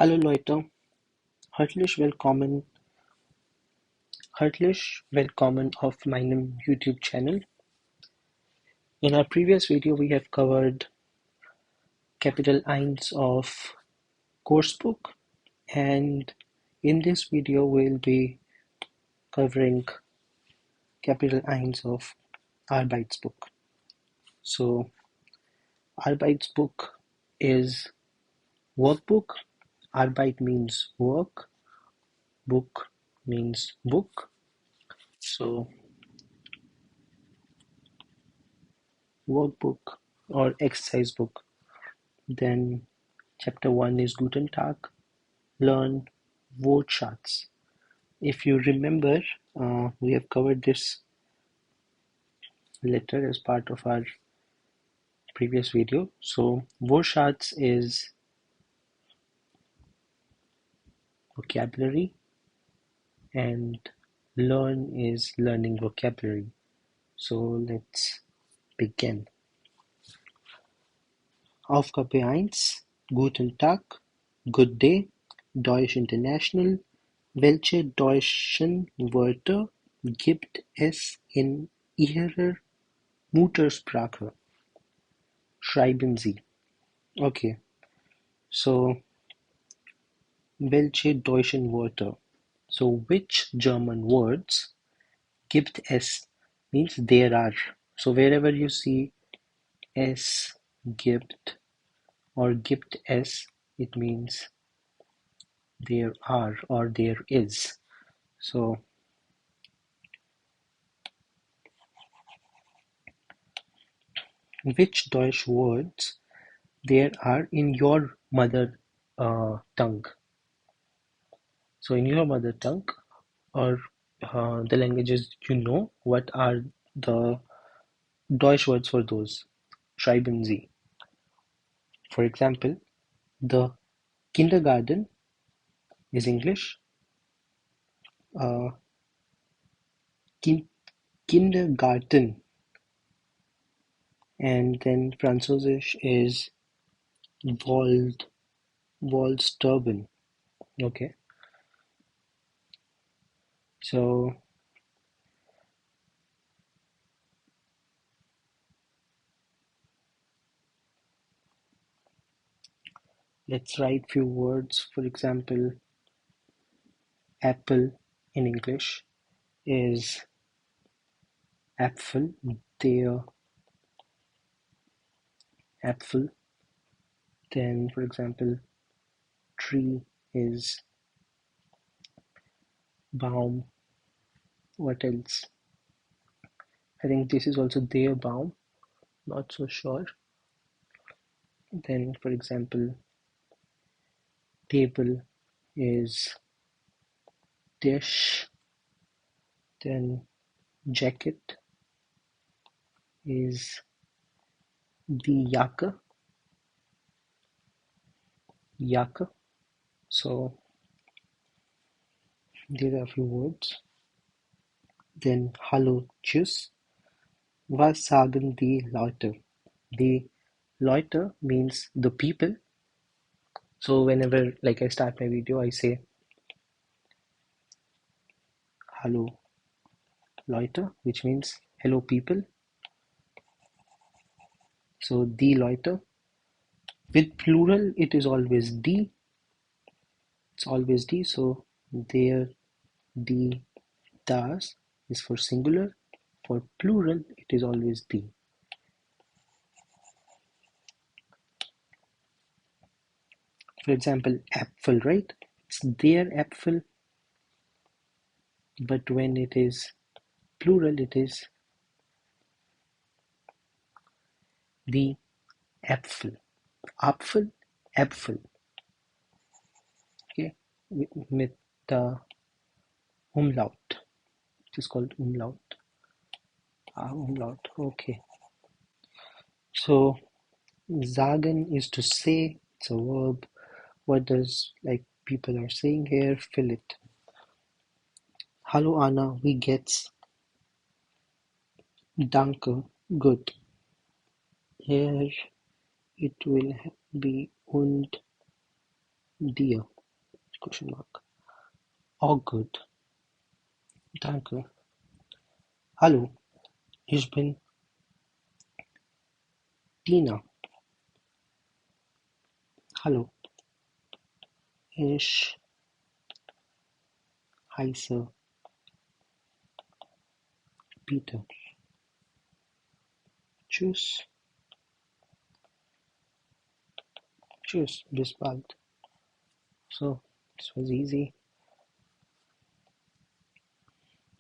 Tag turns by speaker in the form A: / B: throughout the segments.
A: Hallo Leute, herzlich willkommen auf meinem YouTube-Channel. In our previous video, we have covered Kapitel 1 of course book, and in this video, we'll be covering Kapitel 1 of Arbeitsbuch. So, Arbeitsbuch is workbook. Arbeit means work, book means book. So, workbook or exercise book. Then chapter 1 is Guten, learn workshots. If you remember, we have covered this letter as part of our previous video. So workshots is vocabulary and learn is learning vocabulary. So let's begin. Aufgabe 1. Guten Tag, good day, Deutsch International. Welche deutschen Wörter gibt es in Ihrer Muttersprache? Schreiben Sie. Okay, so welche deutschen Wörter? So which German words? Gibt es means there are. So wherever you see es gibt or gibt es, it means there are or there is. So which Deutsch words there are in your mother tongue? So in your mother tongue or the languages you know, what are the Deutsch words for those? Schreiben Sie. For example, the kindergarten is English. Uh, Kindergarten, and then Französisch is Waldstubben. Okay, so let's write few words. For example, apple in English is Apfel, der Apfel. Then, for example, tree is Baum. What else? I think this is also der Baum. Not so sure. Then, for example, table is dish. Then, jacket is die Jacke. So, these are a few words. Then, hallo, tschüss. Was sagen die Leute? The Leute means the people. So whenever like I start my video, I say hallo Leute, which means hello people. So die Leute. With plural, it is always die. It's always die. So there, die, das is for singular. For plural, it is always die. For example, Apfel, right? It's their Apfel. But when it is plural, it is the Apfel. Apfel, Äpfel. Okay, with the umlaut. It is called umlaut. Umlaut. Okay. So sagen is to say. It's a verb. What does like people are saying here? Fill it. Hallo Anna, wie geht's? Danke, good. Here it will be und Dir, question mark. All good, danke. Hallo, ich bin Tina. Hallo, ich heiße Peter. Tschüss, tschüss, bis bald. So, this was easy.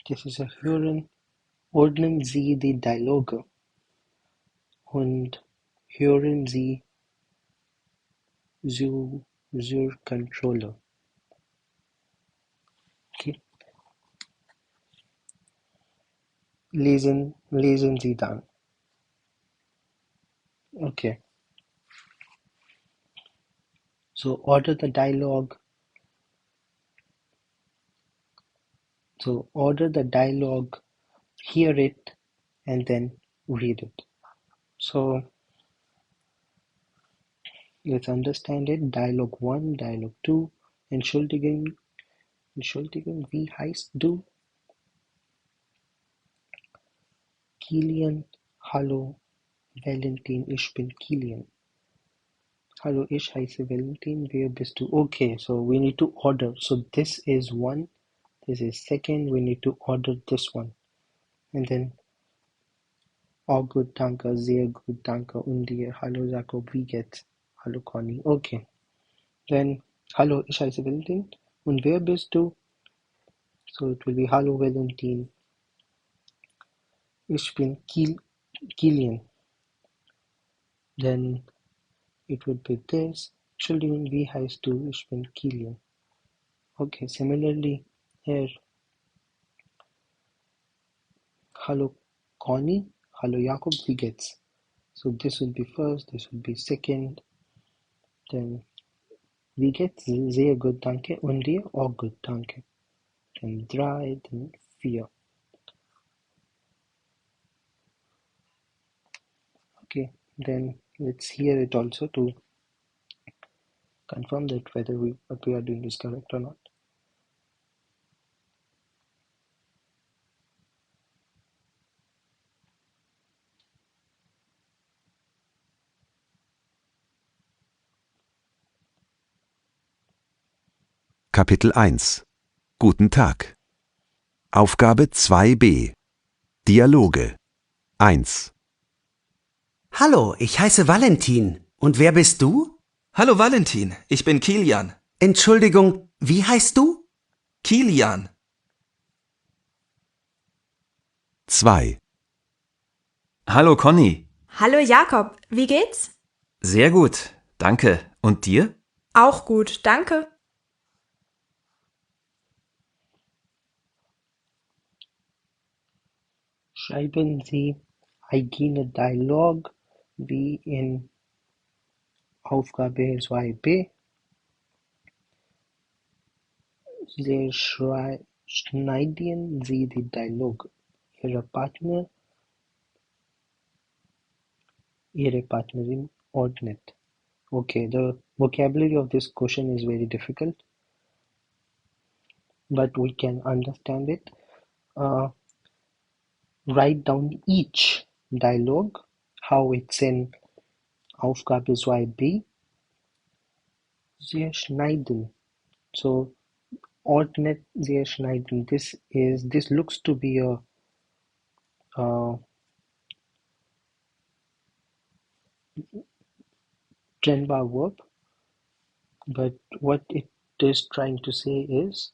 A: Das ist Hören. Ordnen Sie die Dialoge und hören Sie zur Kontrolle. Okay. Lesen Sie dann. Okay. So order the dialogue. Hear it, and then read it. So let's understand it. Dialogue 1, Dialogue 2. Entschuldigung, wie heißt du? Kilian. Hallo, Valentin, ich bin Kilian. Hallo, ich heiße Valentin, wer bist du? Okay, so we need to order. So this is one, this is second, we need to order this one. And then, all good, danke, sehr gut, danke, und dir? Hallo, Jakob, wie geht's? Hallo, Conny. Okay, then, hallo, ich heiße Valentin, und wer bist du? So it will be, hallo, Valentin, ich bin Kilian. Then it would be this, Entschuldigung, wie heißt du? Ich bin Kilian. Okay, similarly, here, hallo Conny, hallo Jakob, wie geht's? So this would be first, this would be second, then wie geht's? Sehr gut, danke. Und dir? Auch gut, danke. Then 3, then 4. Okay, then let's hear it also to confirm that whether what we are doing is correct or not.
B: Kapitel 1 Guten Tag. Aufgabe 2b Dialoge 1
C: Hallo, ich heiße Valentin. Und wer bist du?
D: Hallo Valentin, ich bin Kilian.
C: Entschuldigung, wie heißt du?
D: Kilian.
B: 2
D: Hallo Conny.
E: Hallo Jakob, wie geht's?
D: Sehr gut, danke. Und dir?
E: Auch gut, danke.
A: Schreiben Sie eigene Dialog wie in Aufgabe 2b. Schneiden Sie die Dialoge. Ihre Partnerin ordnet. Okay, the vocabulary of this question is very difficult, but we can understand it. Write down each dialogue, how it's in Aufgabe 2b. Sie schneiden. So ordnet, sie schneiden. This looks to be a trennbar verb, but what it is trying to say is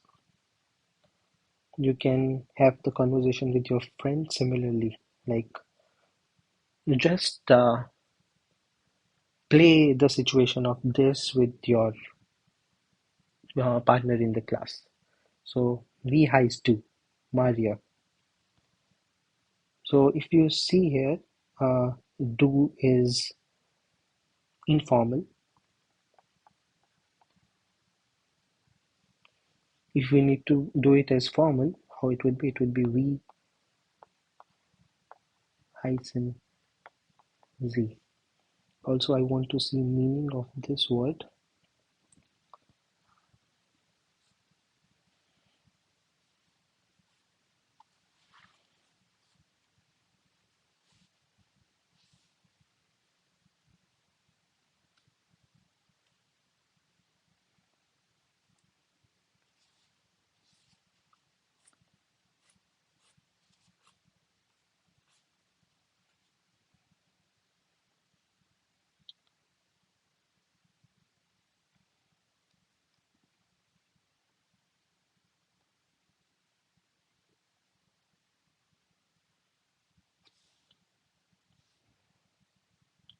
A: you can have the conversation with your friend similarly, like just play the situation of this with your partner in the class. So wie heißt du? Maria. So if you see here, du is informal. If we need to do it as formal, how it would be? It would be wie heißen Sie. Also, I want to see meaning of this word.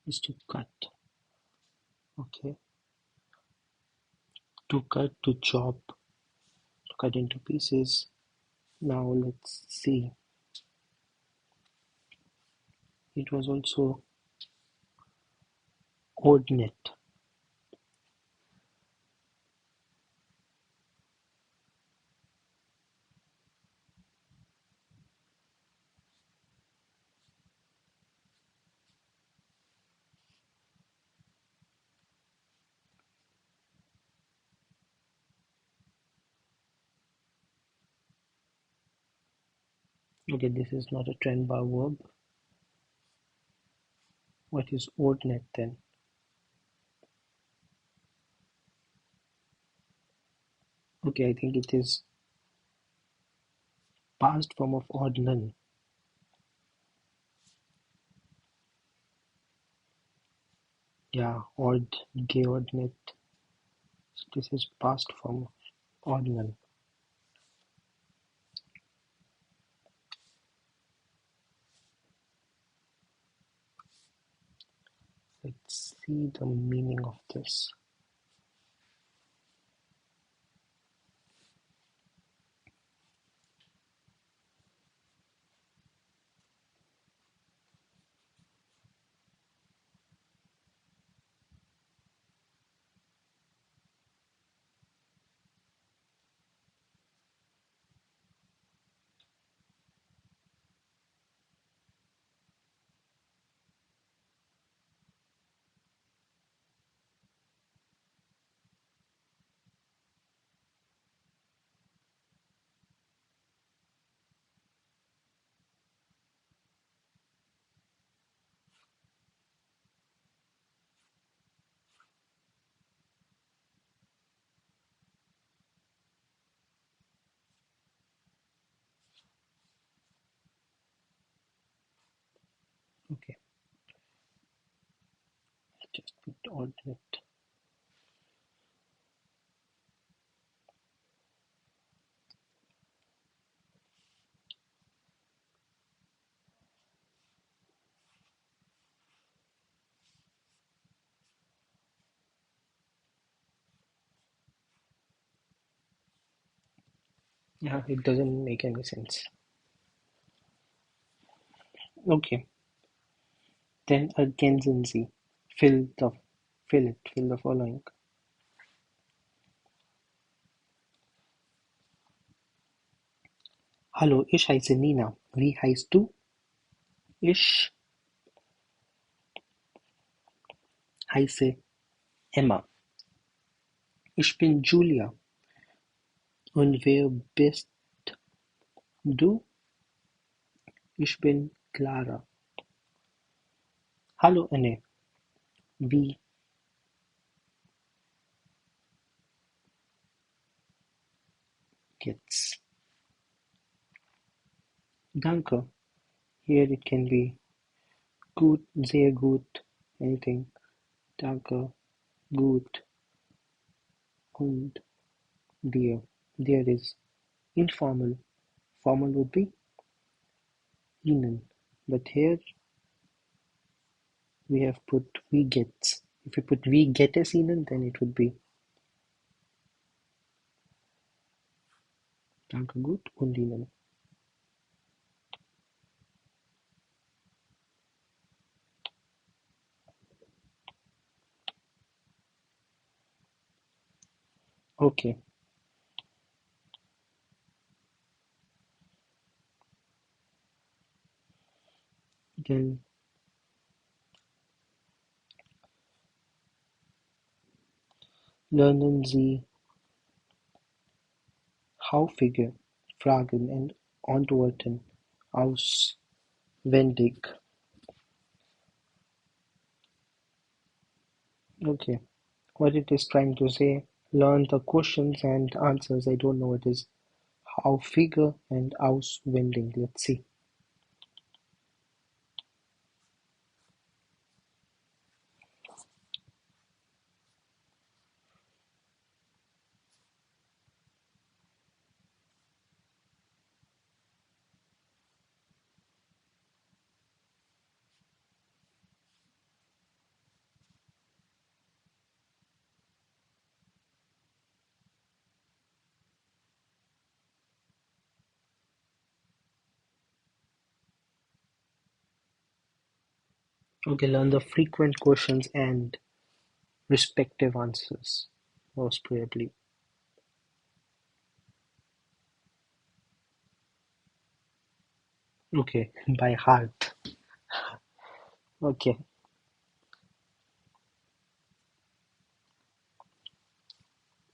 A: is to cut. Okay. To cut, to chop, to cut into pieces. Now let's see. It was also ordinate. Okay, this is not a trend bar verb. What is ordinate then? Okay, I think it is past form of ordinal. Yeah, ordinate. So this is past form of ordinal. Let's see the meaning of this. Okay, just put ordinate. Yeah, it doesn't make any sense. Okay, then ergänzen Sie. Fill the following. Hallo, ich heiße Nina. Wie heißt du? Ich heiße Emma. Ich bin Julia. Und wer bist du? Ich bin Clara. Hallo Anne. Wie geht's? Danke. Here it can be gut, sehr gut, anything. Danke, gut und dir. There is informal. Formal would be Ihnen. But here we have put we gets. If we put we get as Ihnen, then it would be Danke gut und Ihnen. Okay. Then lernen Sie Haufige Fragen und Antworten auswendig. Okay. What it is trying to say, learn the questions and answers. I don't know what is Haufige and auswendig. Let's see. Okay, learn the frequent questions and respective answers, most probably. Okay, by heart. Okay,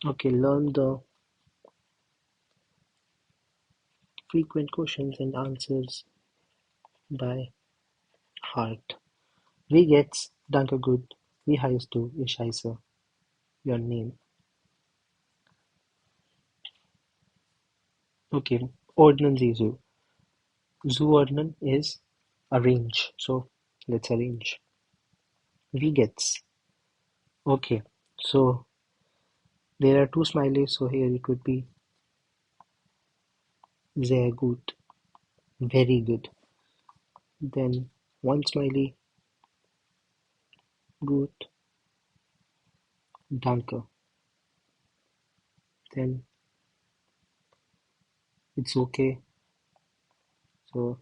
A: okay, learn the frequent questions and answers by heart. Wie geht's? Danke gut. Wie heißt du? Ich heiße. Your name. Okay, ordnen Sie so. Zuordnen is arrange. So let's arrange. Wie geht's? Okay, so there are two smileys, so here it would be sehr gut, very good. Then one smiley, gut, danke. Then it's okay, so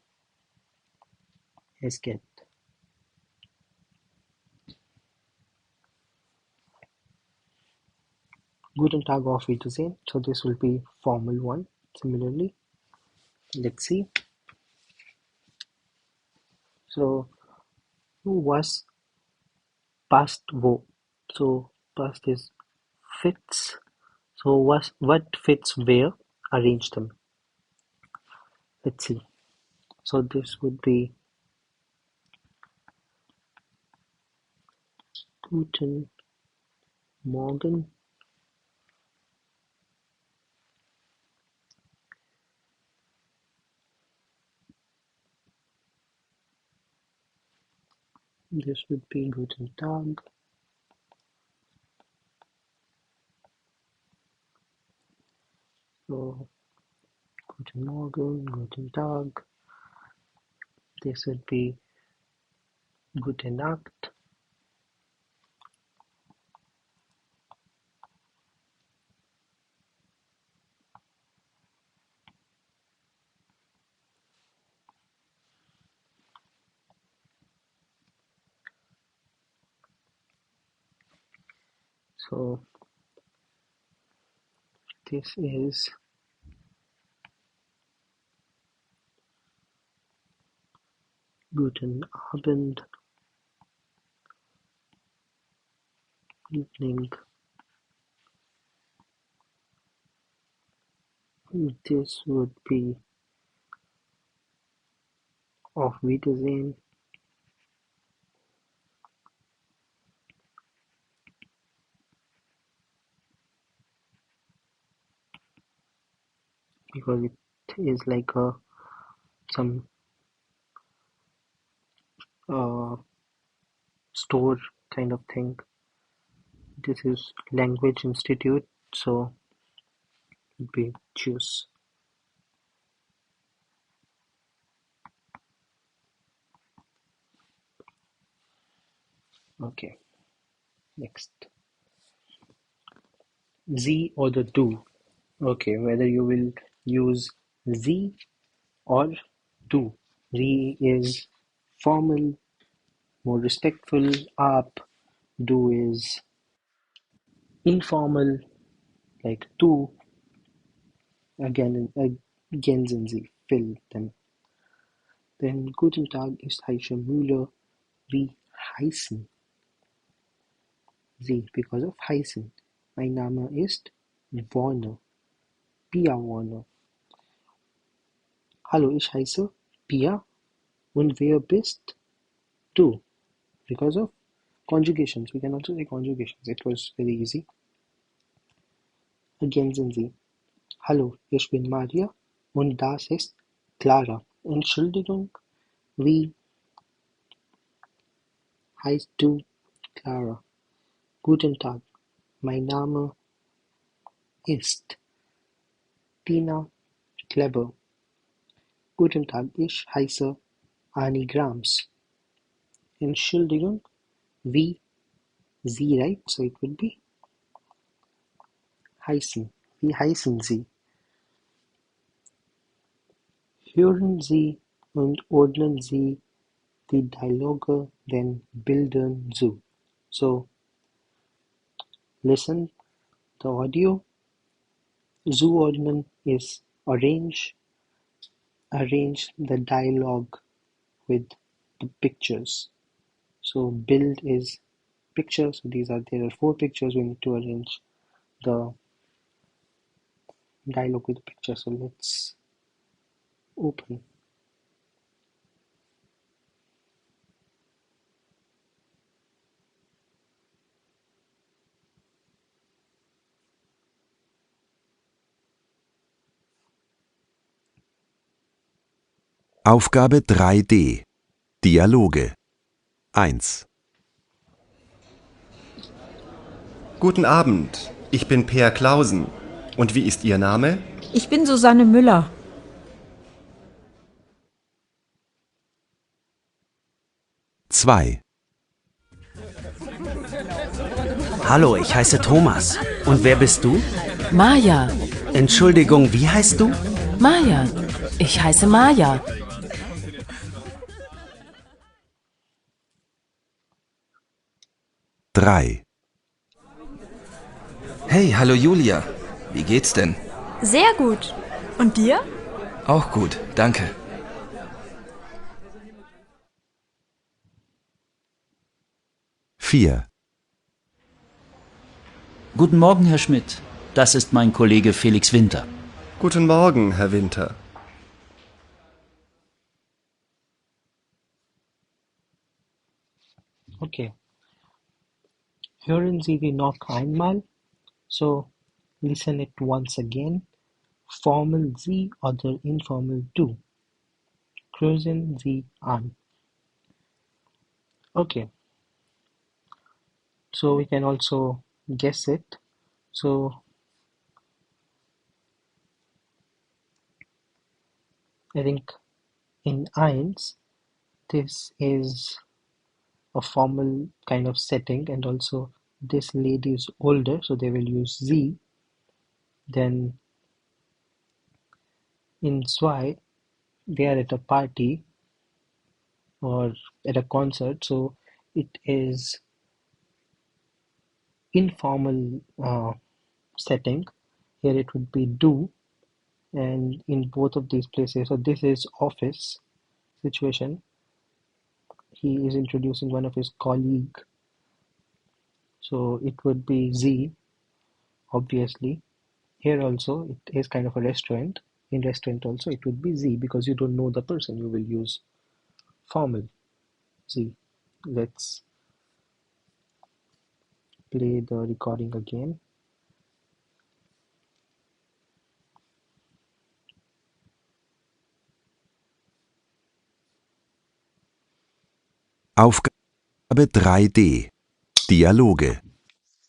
A: es geht. Guten Tag, auf Wiedersehen. So this will be formal one. Similarly, let's see. So was past wo? So past is fits. So what fits where? Arrange them. Let's see. So this would be Guten Morgen. This would be Guten Tag. So Guten Morgen, Guten Tag. This would be Gute Nacht. So this is Guten Abend, evening. This would be Auf Wiedersehen. Because it is like a some uh, store kind of thing. This is Language Institute, so it would be choose. Okay, next. Z or the do. Okay, whether you will use Z or do. Z is formal, more respectful. Up. Do is informal, like do. Again sind sie. Fill them. Then Guten Tag, ich heiße Müller. Wie heißen Sie? Because of heißen. Mein Name ist Warner. Pia Warner. Hallo, ich heiße Pia. Und wer bist du? Because of conjugations. We can also say conjugations. It was very easy. Again sind sie. Hallo, ich bin Maria und das ist Clara. Entschuldigung, wie heißt du? Clara. Guten Tag, mein Name ist Tina Kleber. Guten Tag, ich heiße Annie Grams. Entschuldigung, wie Sie, right? So it would be heißen. Wie heißen Sie? Hören Sie und ordnen Sie die Dialoge den Bildern zu. So listen the audio. Zuordnen is arrange the dialogue with the pictures. So build is pictures. So there are 4 pictures. We need to arrange the dialogue with the picture. So let's open.
B: Aufgabe 3D. Dialoge. 1.
F: Guten Abend, ich bin Peer Clausen. Und wie ist Ihr Name?
G: Ich bin Susanne Müller.
B: 2.
C: Hallo, ich heiße Thomas. Und wer bist du?
H: Maja,
C: Entschuldigung, wie heißt du?
H: Maja, ich heiße Maja.
B: 3.
D: Hey, hallo Julia. Wie geht's denn?
E: Sehr gut. Und dir?
D: Auch gut, danke.
B: 4.
I: Guten Morgen, Herr Schmidt. Das ist mein Kollege Felix Winter.
F: Guten Morgen, Herr Winter.
A: Okay. Hören Sie die noch einmal. So listen it once again. Formal Sie oder informal du. Kreuzen Sie an. Okay. So we can also guess it. So I think in eins, this is a formal kind of setting, and also this lady is older, so they will use sie. Then in zwei, they are at a party or at a concert, so it is informal setting. Here it would be do, and in both of these places, so this is office situation. He is introducing one of his colleague, so it would be Z, obviously. Here also it is kind of a restaurant. In restaurant also it would be Z, because you don't know the person, you will use formal Z. Let's play the recording again.
B: Aufgabe 3D. Dialoge.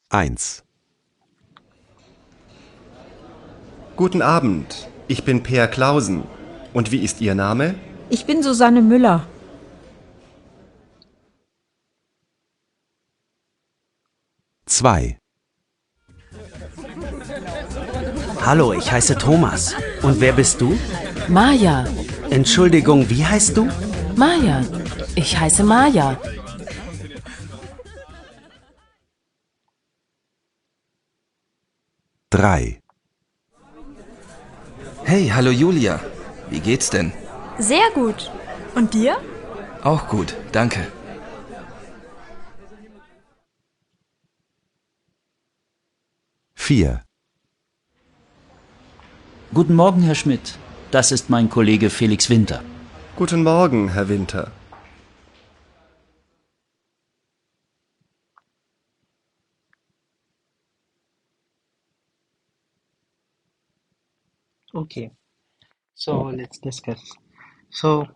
B: 1.
F: Guten Abend, ich bin Peer Clausen. Und wie ist Ihr Name?
G: Ich bin Susanne Müller.
B: 2.
C: Hallo, ich heiße Thomas. Und wer bist du?
H: Maja,
C: Entschuldigung, wie heißt du?
H: Maja, ich heiße Maja.
B: 3.
D: Hey, hallo Julia. Wie geht's denn?
E: Sehr gut. Und dir?
D: Auch gut, danke.
B: 4.
I: Guten Morgen, Herr Schmidt. Das ist mein Kollege Felix Winter.
F: Guten Morgen, Herr Winter.
A: Okay, so let's discuss. So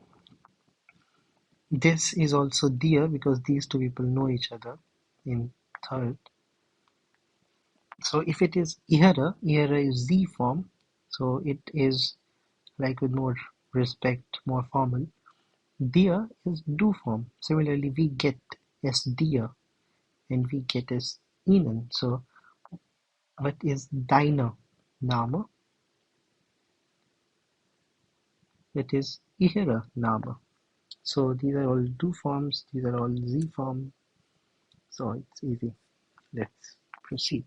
A: this is also dear, because these two people know each other in third. So if it is ihre is Z form, so it is like with more respect, more formal. Dear is do form. Similarly, we get as dear and we get as ihnen. So what is deiner Name? It is ihre Name. So these are all do forms, these are all Z form. So it's easy. Let's proceed.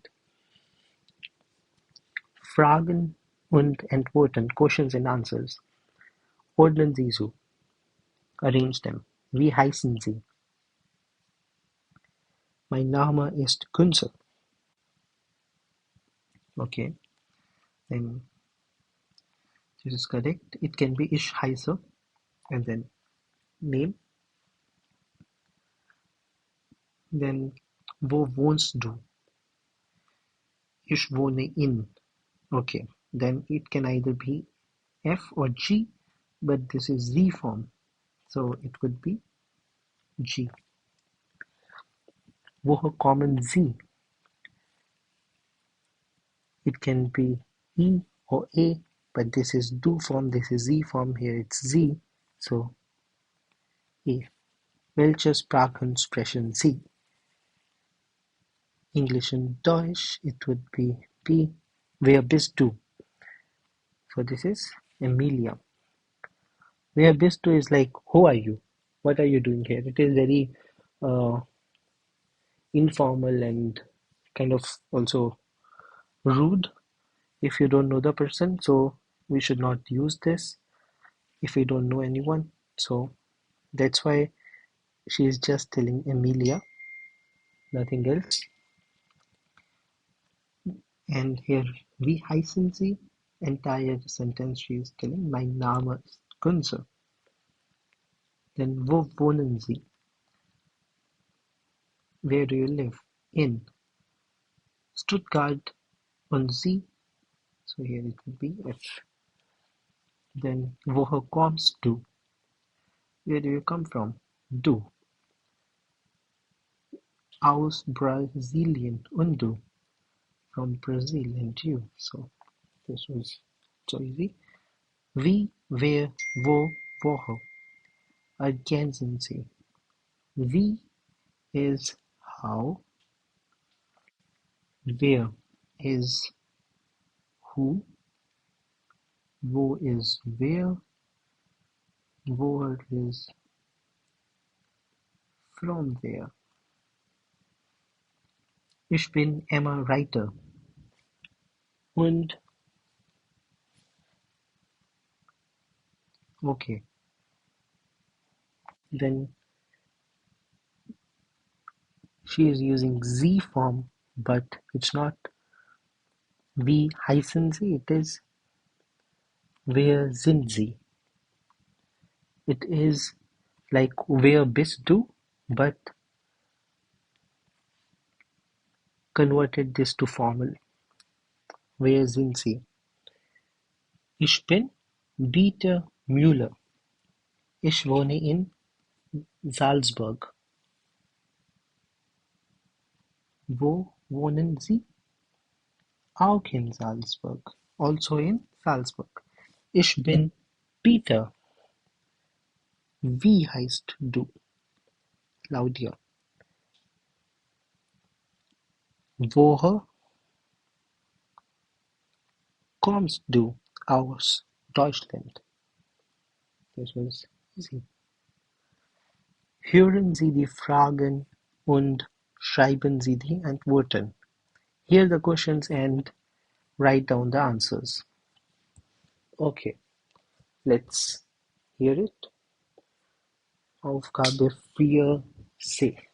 A: Fragen und Antworten, questions and answers. Ordnen Sie so. Arrange them. Wie heißen Sie? Mein Name ist Kunze. Okay, then this is correct. It can be Ich heiße and then name. Then wo wohnst du? Ich wohne in. Okay, then it can either be F or G, but this is Z form, so it would be G. Woher kommen Sie? It can be E or A, but this is do form, this is Z form, here it's Z, so A. Welche Sprachen sprechen Sie? English and Deutsch, it would be B. Wer bist du? So this is Emilia. Wer bist du is like, who are you? What are you doing here? It is very informal and kind of also rude if you don't know the person, so we should not use this if we don't know anyone. So that's why she is just telling Emilia, nothing else. And here, wie heißen Sie? Entire sentence she is telling, mein Name ist Kunze. Then wo wohnen Sie? Where do you live? In Stuttgart. Und Sie? So here it would be F. Then woher kommst du? Where do you come from? Du. Aus Brasilien. Und du? From Brazil. And you. So this was so easy. Wie, wer, wo, woher. Ergänzen Sie. Wie is how. Where is who. Wo is where. Woher is from where. Ich bin Emma Reiter. Und okay. Then she is using Z form, but it's not wie heißen Sie, it is wer sind Sie. It is like wer bist du, but converted this to formal. Wer sind Sie? Ich bin Dieter Müller. Ich wohne in Salzburg. Wo wohnen Sie? Auch in Salzburg. Also in Salzburg. Ich bin Peter. Wie heißt du? Claudia. Woher kommst du? Aus Deutschland. This was easy. Hören Sie die Fragen und schreiben Sie die Antworten. Hear the questions and write down the answers. Okay, let's hear it. Aufgabe 4c.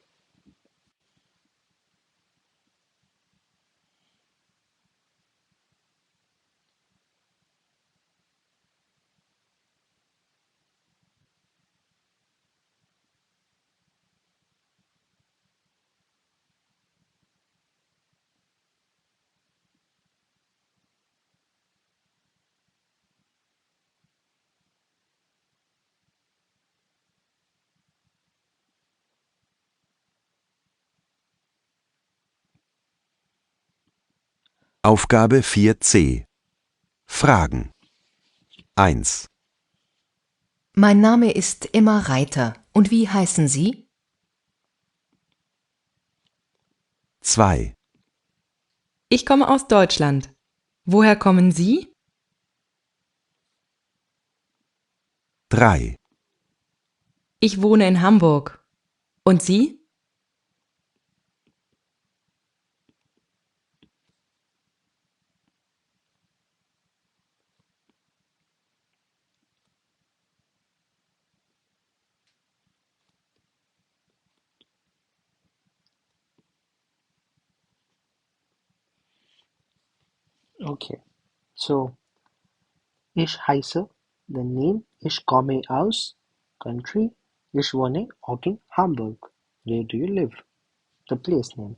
B: Aufgabe 4c. Fragen. 1,
J: Mein Name ist Emma Reiter. Und wie heißen Sie?
B: 2,
K: Ich komme aus Deutschland. Woher kommen Sie?
B: 3,
K: Ich wohne in Hamburg. Und Sie?
A: Okay, so ich heiße, the name, ich komme aus, country, ich wohne auch in Hamburg. Where do you live? The place name.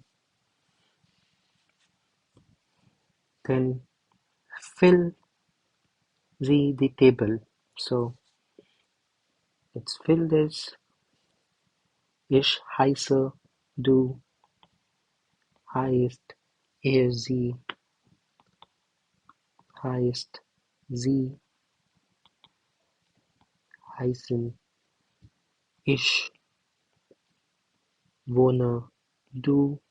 A: Then fill the table. So let's fill this. Ich heiße, du heißt, sie heißt, sie heißen, ich wohne, du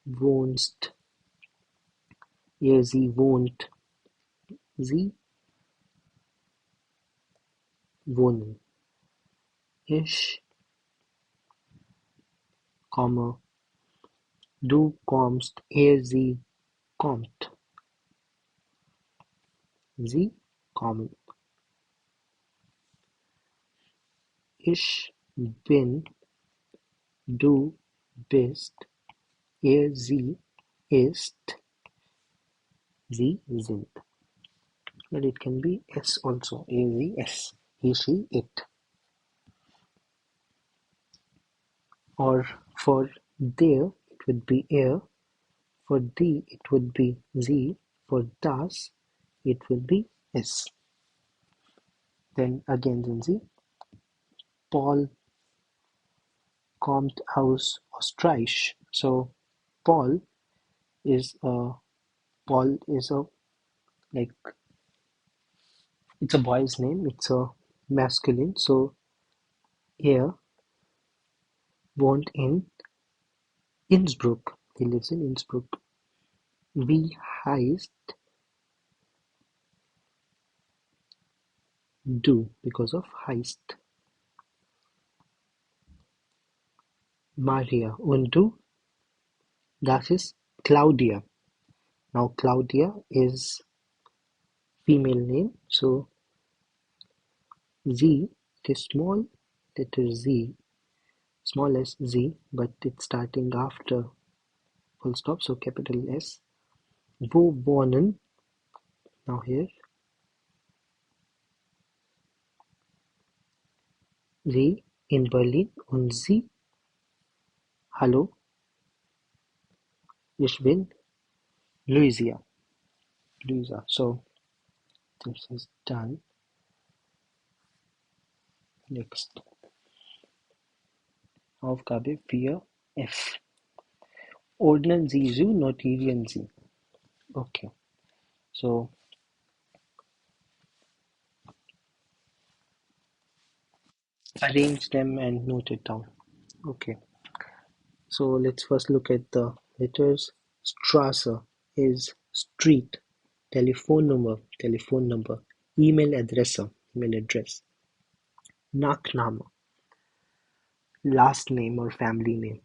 A: wohnst, sie wohnt, sie wohnen. Ich komme, du kommst, sie kommt. Sie kommen. Ich bin, du bist, sie ist, sie sind. But it can be s also. Sie, s. He, she, it. Or for there, it would be er. For die, it would be sie. For das, it will be es. Then again, then sie. Paul kommt aus Österreich. So Paul is a like it's a boy's name. It's a masculine. So er wohnt in Innsbruck. He lives in Innsbruck. Wie heißt du because of heißt. Maria und du, das ist Claudia. Now Claudia is female name, so Z, it is small letter Z, small s Z, but it's starting after full stop, so capital S. Wo wohnen, now here, Sie in Berlin und Sie, hallo, ich bin Luisa. So this is done. Next. Aufgabe 4f. Ordnen Sie zu, notieren Sie. Okay, so arrange them and note it down. Okay, so let's first look at the letters. Straße is street. Telephone number. Email address, email address. Nachname, last name or family name.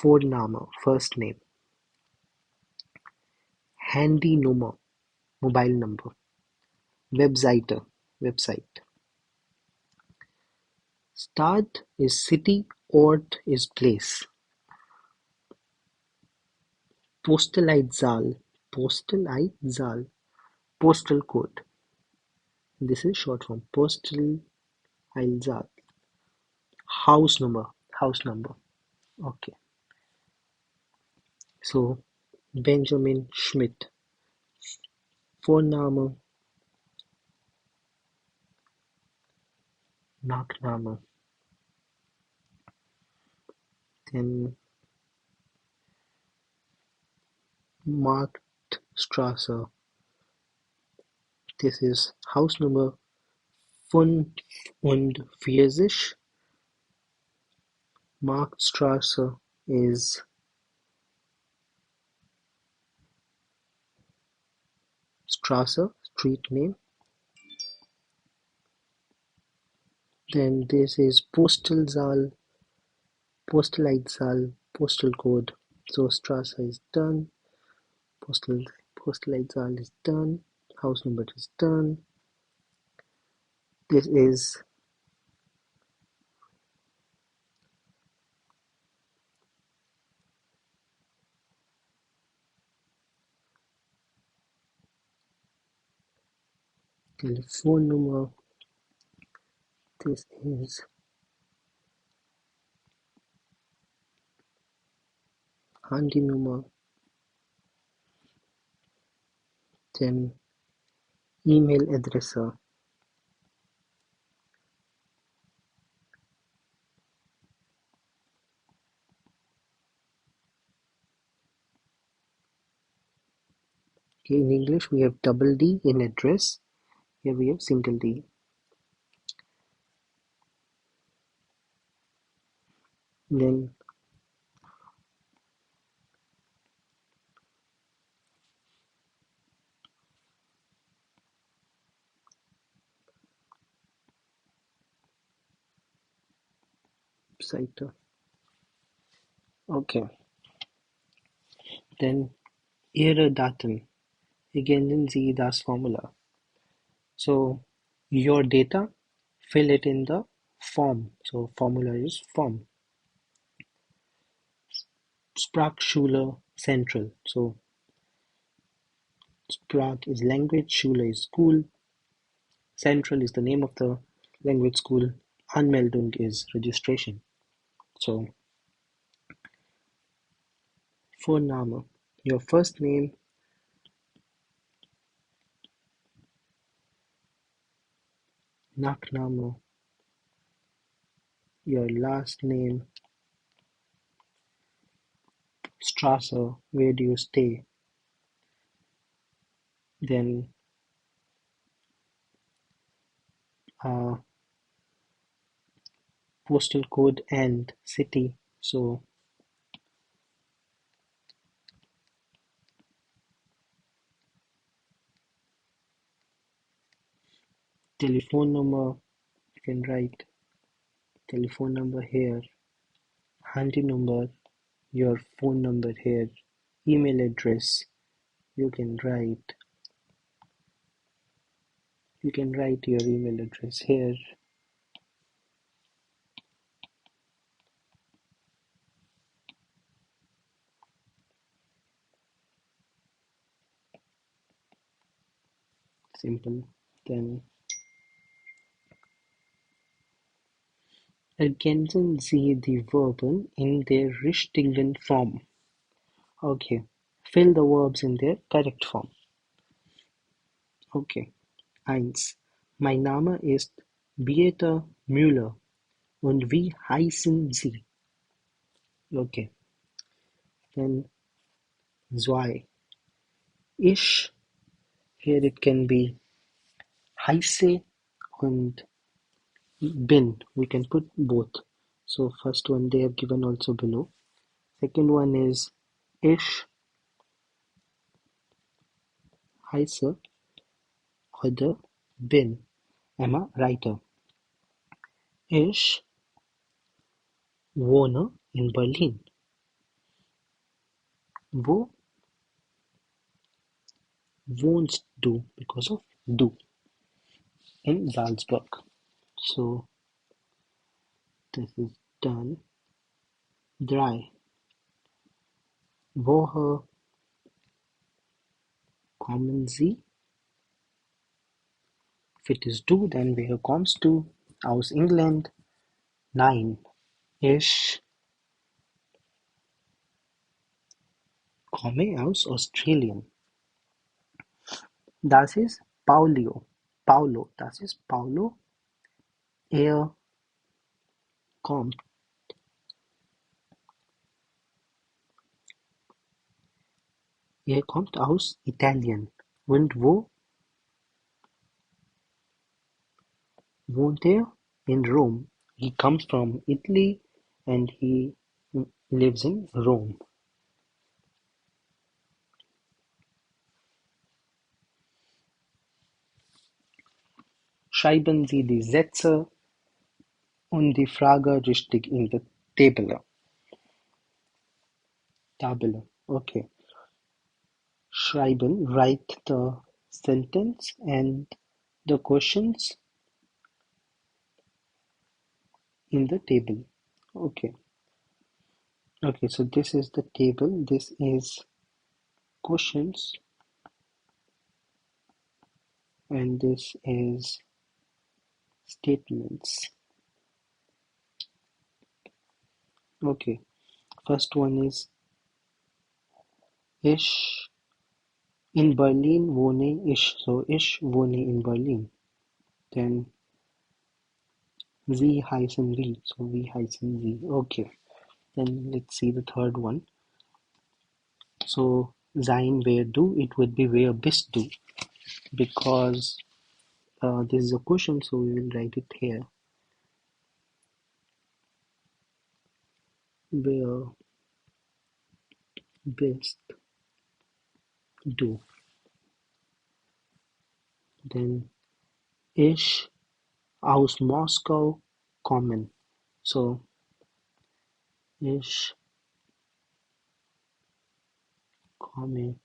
A: Vorname, first name. Handynummer, mobile number. Webseite, website. Stadt is city, Ort is place. Postleitzahl, postal code. This is short form. Postleitzahl. House number. Okay. So Benjamin Schmidt. Vorname, Nachname. Then Marktstraße. This is house number 45. Marktstraße is Straße, street name. Then this is Postalzahl, Postleitzahl, postal code. So Straße is done. Postleitzahl is done. House number is done. This is Telefonnummer. This is Handynummer. Then E-Mail Adresse. Okay, in English we have double D in address. Here we have single D. Then Seite. Okay. Then Ihre Daten. Ergänzen Sie das Formular. So your data, fill it in the form. So formula is form. Sprachschule Central. So Sprach is language, Schule is school, Central is the name of the language school, Anmeldung is registration. So Vorname, your first name, Nachname, your last name, Straße, where do you stay? Then postal code and city. So telephone number, you can write telephone number here, handy number, your phone number here, email address, you can write your email address here. Simple. Then ergänzen Sie die Verben in der richtigen Form. Okay, fill the verbs in their correct form. Okay. 1. Mein Name ist Beate Müller und wie heißen Sie? Okay. Then 2. Ich, here it can be heiße und bin. We can put both. So first one they have given also below. Second one is ich heiße oder bin. I'm a writer. Ich wohne in Berlin. Wo wohnst du? Because of du. In Salzburg. So this is done. 3. Woher kommen Sie? If it is du, then woher kommst du? Aus England. 9. Ich komme aus Australien. Das ist Paulo. Das ist Paulo. Er kommt. Er kommt aus Italien. Und wo wohnt er? In Rome. He comes from Italy and he lives in Rome. Schreiben Sie die Sätze Und die Frage richtig in der Tabelle. Tabelle. Okay. Schreiben, write the sentence and the questions in the table. Okay. Okay, so this is the table. This is questions and this is statements. Okay. First one is Ich in Berlin wohne ich. So ich wohne in Berlin. Then Sie heißen wie. So wie heißen Sie. Okay. Then let's see the third one. So sein wer du, it would be where bist du, because this is a question, so we will write it here. Where bist du. Then ich aus Moskau kommen. So ich komme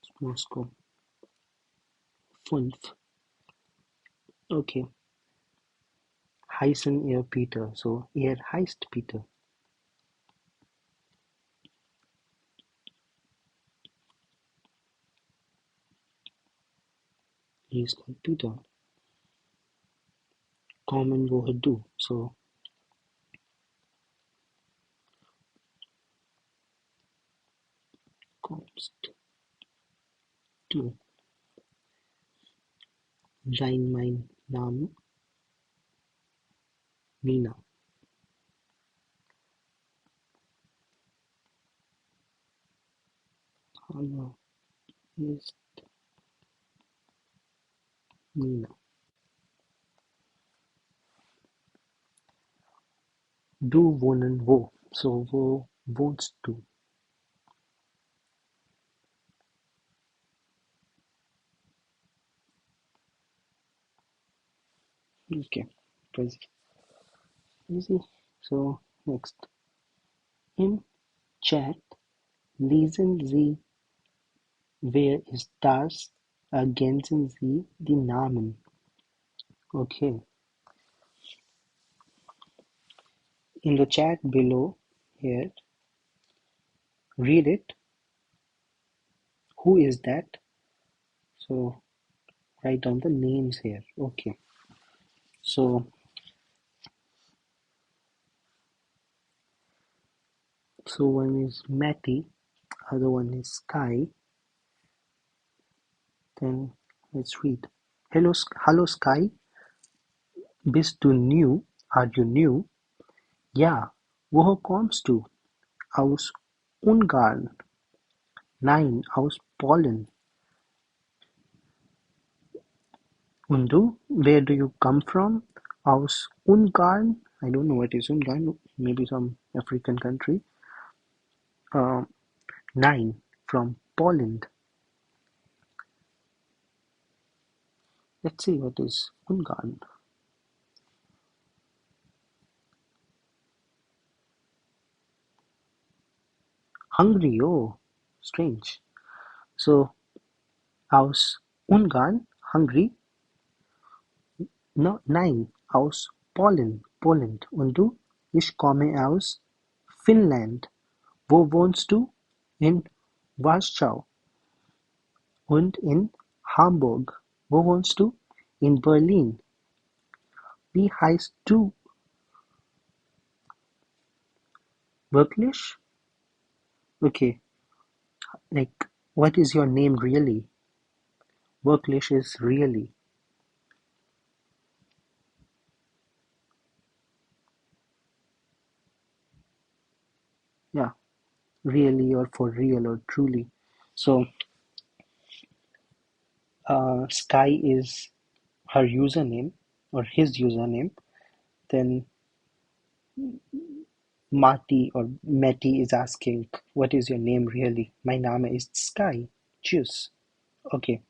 A: aus Moskau. 5. Okay. Heißen er Peter. So er heißt Peter. He is called Peter. Kommen woher du. So kommst du. Sein mein Name Nina. Hallo ist Nina. Du wohnen wo? So wo wohnst du? Okay, it was easy. So next. Im Chat lesen Sie, wer ist das? Ergänzen Sie die Namen. Okay. In the chat below here, read it. Who is that? So write down the names here. Okay. So one is Matty, other one is Sky. Then let's read. Hello Sky. Bist du new? Are you new? Ja. Woher kommst du? Aus Ungarn. Nein, aus Polen. Und du? Where do you come from? Aus Ungarn. I don't know what is Ungarn. Maybe some African country. Nein, from Poland. Let's see what is Ungarn. Hungary. Oh, strange. So, aus Ungarn, Hungary. No, nein, aus Polen, Poland. Und du? Ich komme aus Finnland. Wo wohnst du? In Warschau. Und in Hamburg. Wo wohnst du? In Berlin. Wie heißt du? Wirklich? Okay, like, what is your name really? Wirklich is really. Yeah, really or for real or truly. So, Sky is her username or his username. Then Marty or Matty is asking, what is your name really? Mein Name ist Sky. Tschüss. Okay,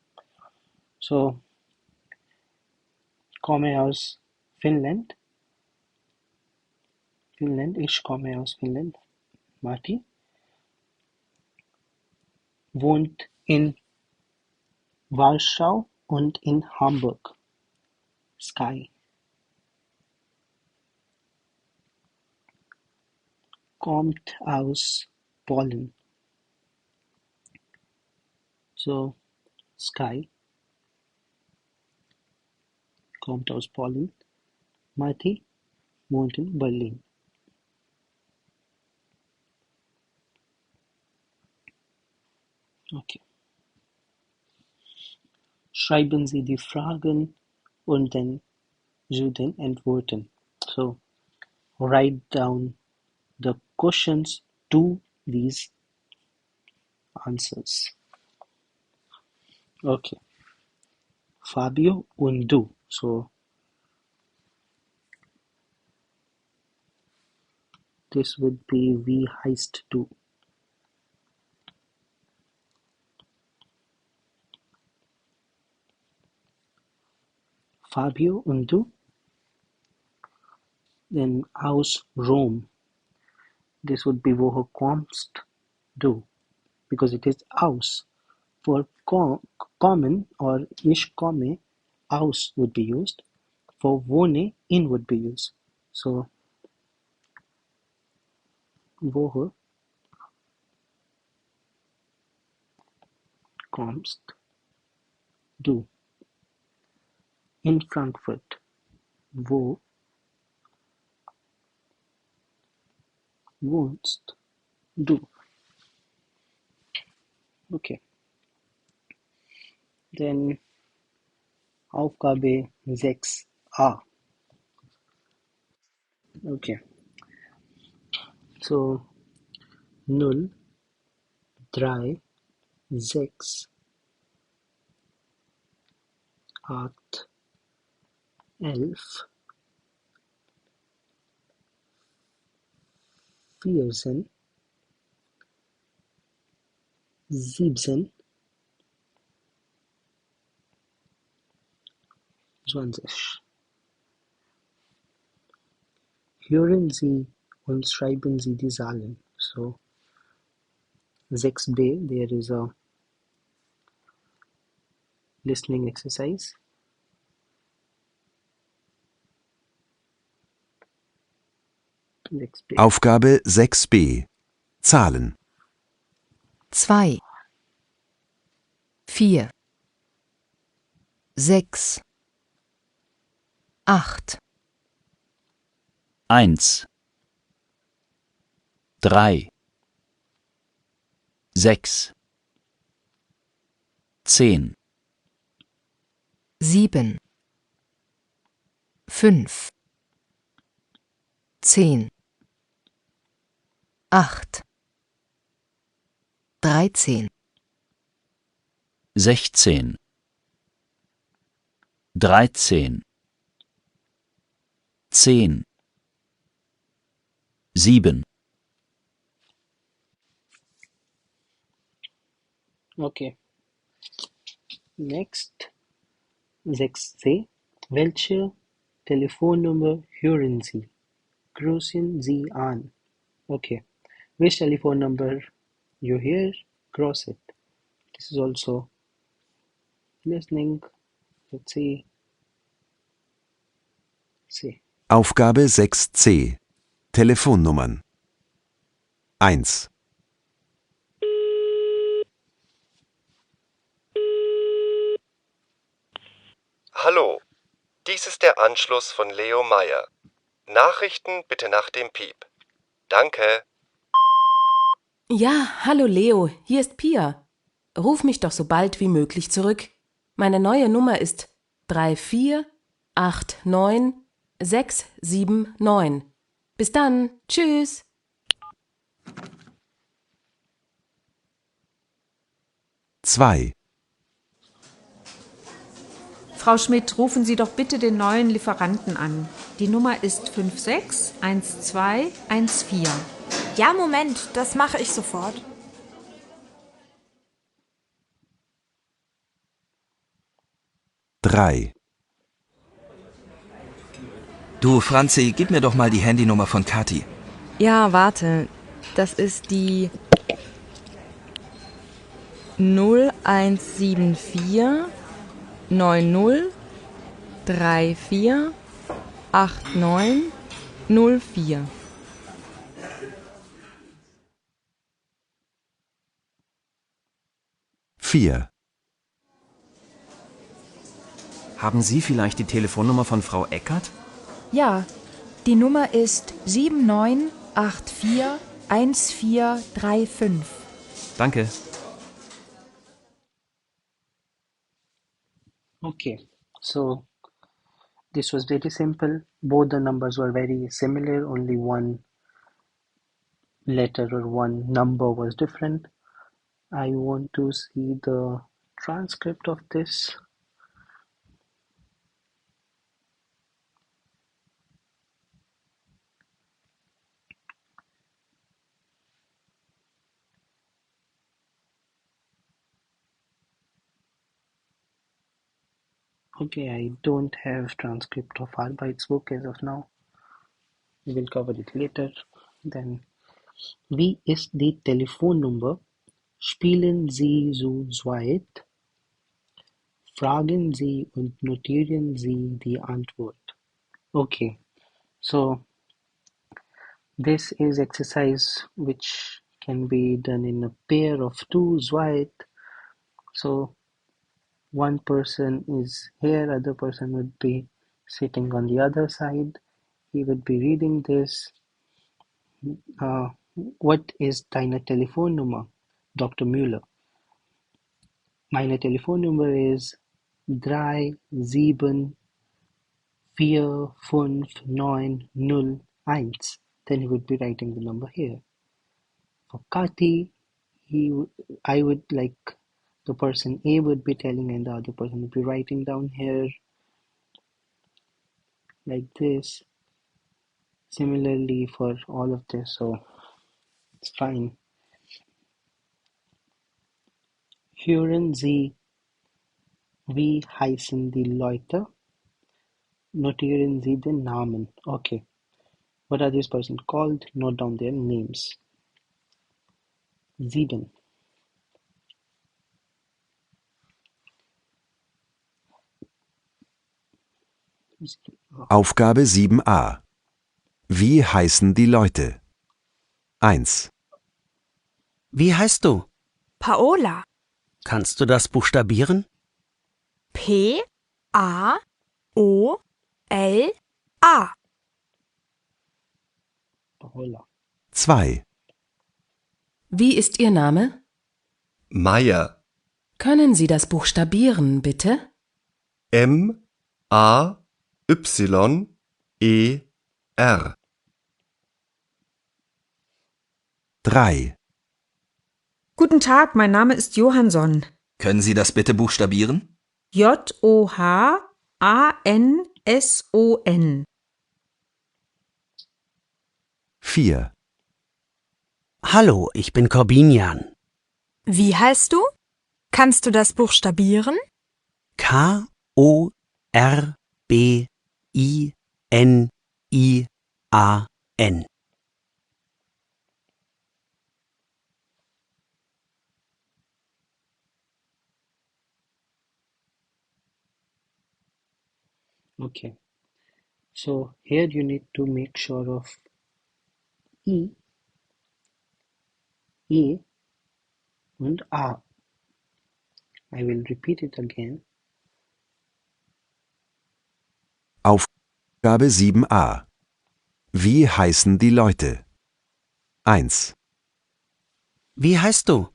A: so komme aus Finnland. Ich komme aus Finnland. Marty wohnt in Warschau und in Hamburg. Sky kommt aus Polen. So Sky kommt aus Polen. Marty wohnt in Berlin. Okay. Schreiben Sie die Fragen und dann zu den Antworten. So write down the questions to these answers. Okay. Fabio und du. So this would be wie heißt du. Fabio und du. Then aus Rom. This would be woher kommst du, because it is aus. For kommen or ich komme, aus would be used. For wohne, in would be used. So woher kommst du? In Frankfurt. Wo wohnst du? Okay. Then Aufgabe 6a. Okay. So 0, 3, 6, 8, 11, 14, 17, 20. Hören Sie und schreiben Sie die Zahlen. So 6b, there is a listening exercise.
B: Aufgabe 6b. Zahlen.
J: 2, 4, 6, 8,
I: 1, 3, 6, 10,
J: 7, 5, 10, 8, 13,
I: 16, 13, 10, 7.
A: Okay. Next 6c. Welche Telefonnummer hören Sie? Grüßen Sie an. Okay. Which telephone number you hear? Cross it. This is also listening. Let's see.
B: Aufgabe 6c. Telefonnummern. 1,
F: Hallo, dies ist der Anschluss von Leo Meyer. Nachrichten bitte nach dem Piep. Danke.
H: Ja, hallo Leo, hier ist Pia. Ruf mich doch so bald wie möglich zurück. Meine neue Nummer ist 3489679. Bis dann, tschüss.
B: Zwei.
G: Frau Schmidt, rufen Sie doch bitte den neuen Lieferanten an. Die Nummer ist 561214.
E: Ja, Moment, das mache ich sofort.
B: 3.
D: Du, Franzi, gib mir doch mal die Handynummer von Kathi.
K: Ja, warte. Das ist die 0174 90 34 89 04.
B: Vier.
L: Haben Sie vielleicht die Telefonnummer von Frau Eckert?
E: Ja, die Nummer ist 79841435.
L: Danke.
A: Okay, so this was very simple. Both the numbers were very similar, only one letter or one number was different. I want to see the transcript of this. Okay, I don't have transcript of Arbeitsbuch as of now. We will cover it later. Then, wie ist die Telefonnummer? Spielen Sie zu zweit? Fragen Sie und notieren Sie die Antwort. Okay, so this is exercise which can be done in a pair of two, zweit. So one person is here, other person would be sitting on the other side. He would be reading this. What is deine Telefonnummer? Dr. Müller. Meine Telefonnummer ist 37459001. Then he would be writing the number here. For Kati, I would like the person A would be telling and the other person would be writing down here like this. Similarly for all of this, so it's fine. Hören Sie, wie heißen die Leute? Notieren Sie den Namen. Okay. What are these persons called? Note down their names. 7.
B: Aufgabe 7a. Wie heißen die Leute? 1.
C: Wie heißt du?
E: Paola.
C: Kannst du das buchstabieren?
E: Paola.
B: 2.
H: Wie ist Ihr Name?
F: Meier.
H: Können Sie das buchstabieren, bitte?
F: M-A-Y-E-R.
B: 3.
G: Guten Tag, mein Name ist Johansson.
D: Können Sie das bitte buchstabieren?
G: Johanson.
B: 4.
C: Hallo, ich bin Corbinian.
E: Wie heißt du? Kannst du das buchstabieren?
C: Korbinian.
A: Okay. So here you need to make sure of E, E and A. I will repeat it again.
B: Aufgabe 7a. Wie heißen die Leute? 1.
C: Wie heißt du?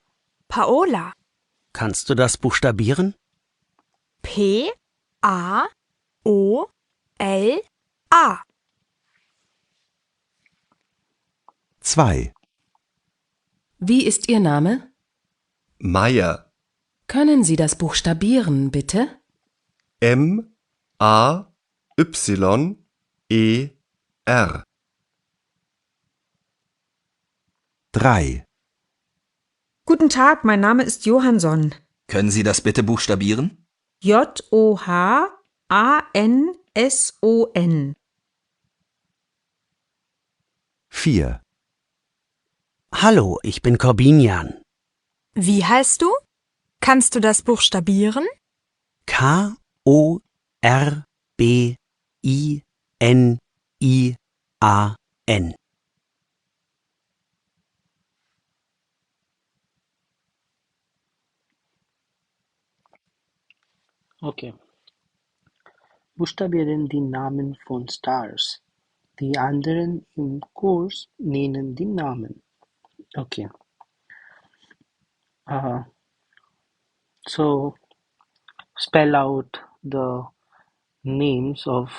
E: Paola.
C: Kannst du das buchstabieren?
E: Paola.
B: 2.
H: Wie ist Ihr Name?
F: Meier.
H: Können Sie das buchstabieren, bitte?
F: M-A-Y-E-R.
B: 3.
G: Guten Tag, mein Name ist Johansson.
D: Können Sie das bitte buchstabieren?
G: Johannson.
B: 4.
C: Hallo, ich bin Corbinian.
E: Wie heißt du? Kannst du das buchstabieren?
C: Korbinian.
A: Okay. Buchstabieren die Namen von Stars. Die anderen im Kurs nennen die Namen. Okay. So spell out the names of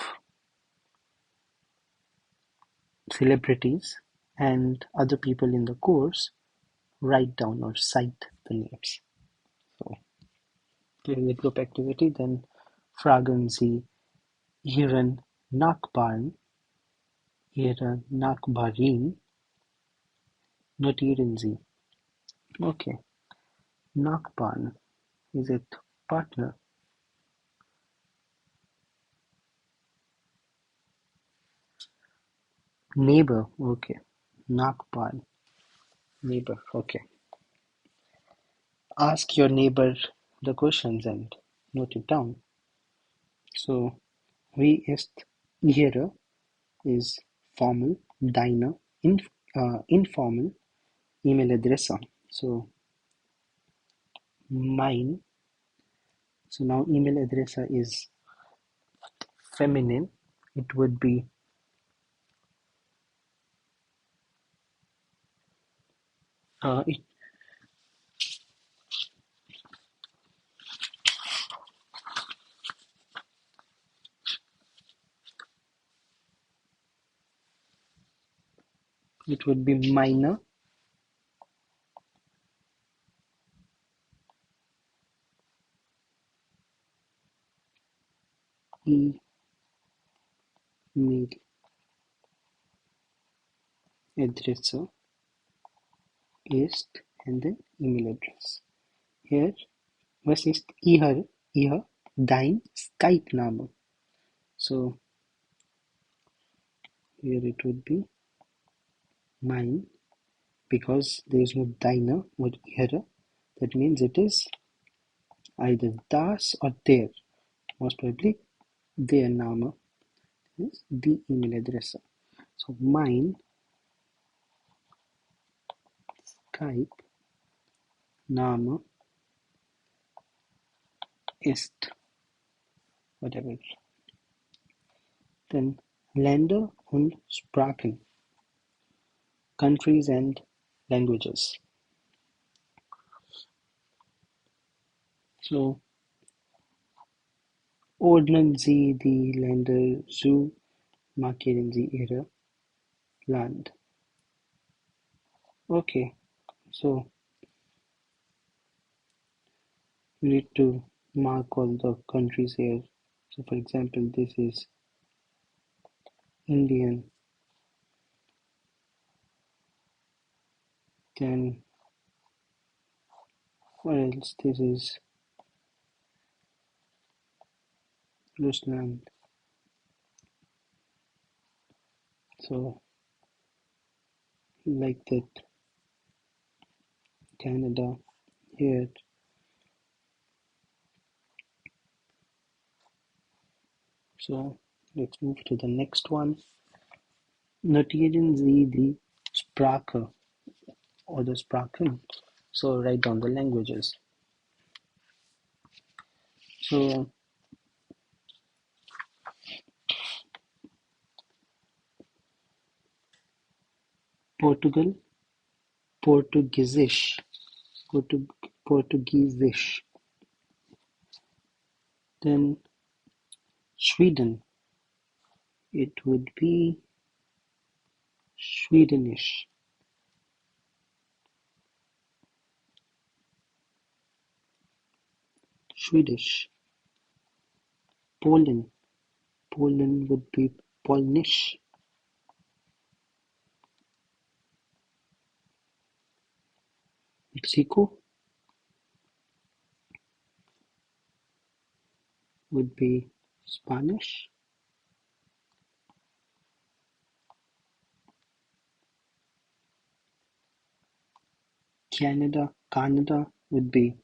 A: celebrities and other people in the course. Write down or cite the names. So during the group activity, then fragen Sie Ihren Nachbarn, Ihre Nachbarin, notieren Sie. Okay. Nachbarn, is it partner? Neighbor, okay. Nachbarn, neighbor, okay. Ask your neighbor the questions and note it down. So, wie ist Ihre is formal, deine, informal, E-Mail-Adresse. So, mine. So now E-Mail-Adresse is feminine. It would be it would be minor. E-Mail-Adresse ist and then email address. Here, was ist ihr, dein Skype-Name? So here it would be mine because there is no deine or ihre. That means it is either das or their. Most probably their Name is the email address. So mine Skype Name ist whatever. Then Länder und Sprachen, countries and languages. So ordnen Sie die Länder so, markieren Sie Ihre Land. Okay, so you need to mark all the countries here. So for example, this is Indian. Then what else? This is Rusland. So like that, Canada here. So let's move to the next one. Notieren Sie die Sprache or the Sprachen. So write down the languages. So Portugal, Portugiesisch, Portugiesisch. Then Sweden, it would be Swedish. Swedish. Poland, Poland would be Polnish. Mexico, would be Spanish. Canada would be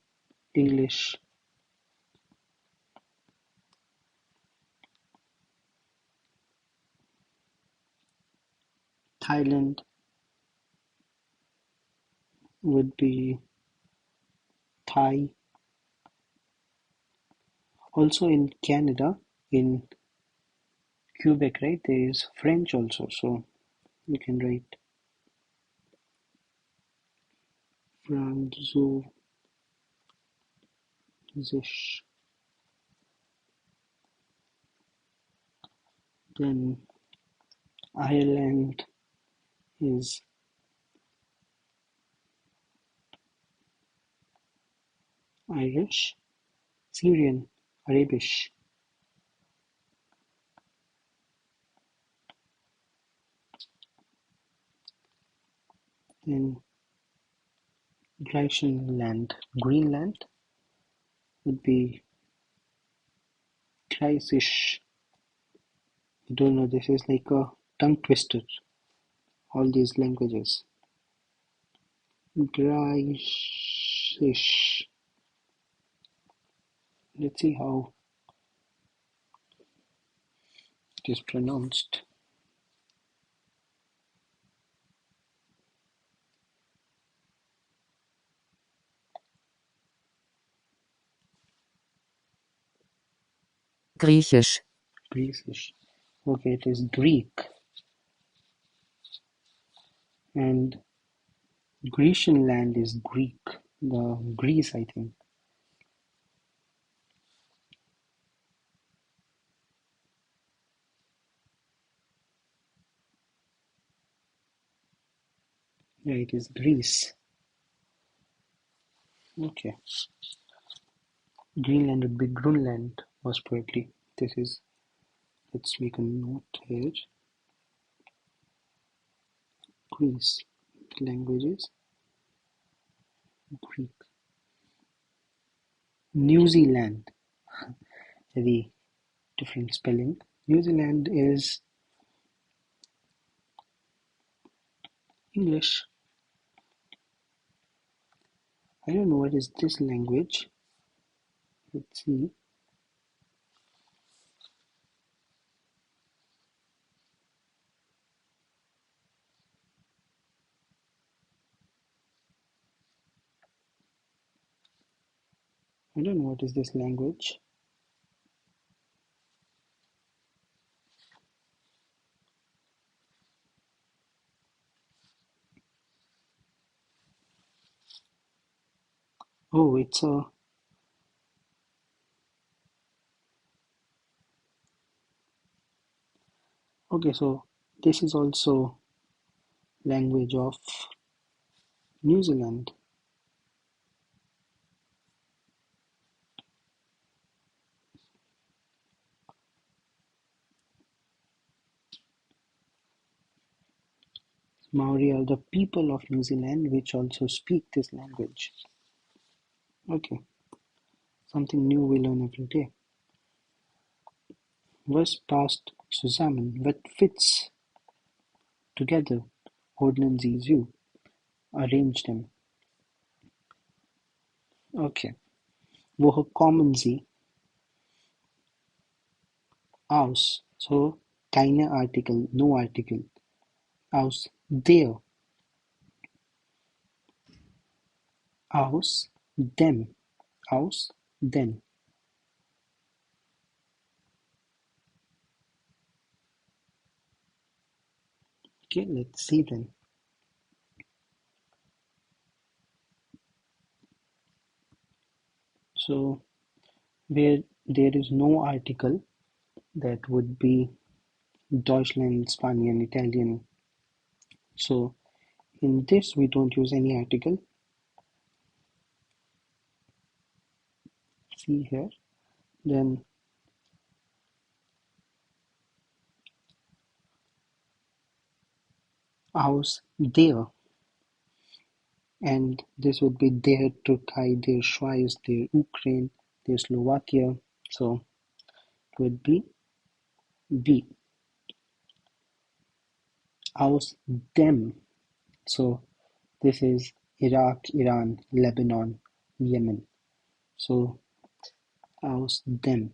A: English. Thailand would be Thai. Also in Canada, in Quebec, right, there is French also, so you can write Französisch. Then Ireland is Irish, Syrian, Arabish. Then Greenland would be Grisisch. I don't know, this is like a tongue twister, all these languages. Grisisch. Let's see how it is pronounced.
J: Griechisch.
A: Grisisch. Okay, it is Greek. And Grecian land is Greek. The Greece, I think. Yeah, it is Greece. Okay. Greenland would be Grunland, most probably. This is, let's make a note here. Greece. Languages. Greek. New Zealand. Very different spelling. New Zealand is English. I don't know what is this language. Let's see. I don't know what is this language. Oh, it's a okay, so this is also language of New Zealand. Maori are the people of New Zealand which also speak this language. Okay, something new we learn every day. Was past zusammen, what fits together, ordnen sie zu, arrange them. Okay, woher kommen sie? Aus, so keine Artikel, no Artikel. Aus der, aus dem, aus den. Okay, let's see then. So where there is no article, that would be Deutschland, Spanish, Italian. So in this we don't use any article. See here. Then aus der, and this would be der Türkei, der Schweiz, der Ukraine, der Slovakia. So would be wie. Aus dem. So this is Iraq, Iran, Lebanon, Yemen. So aus dem.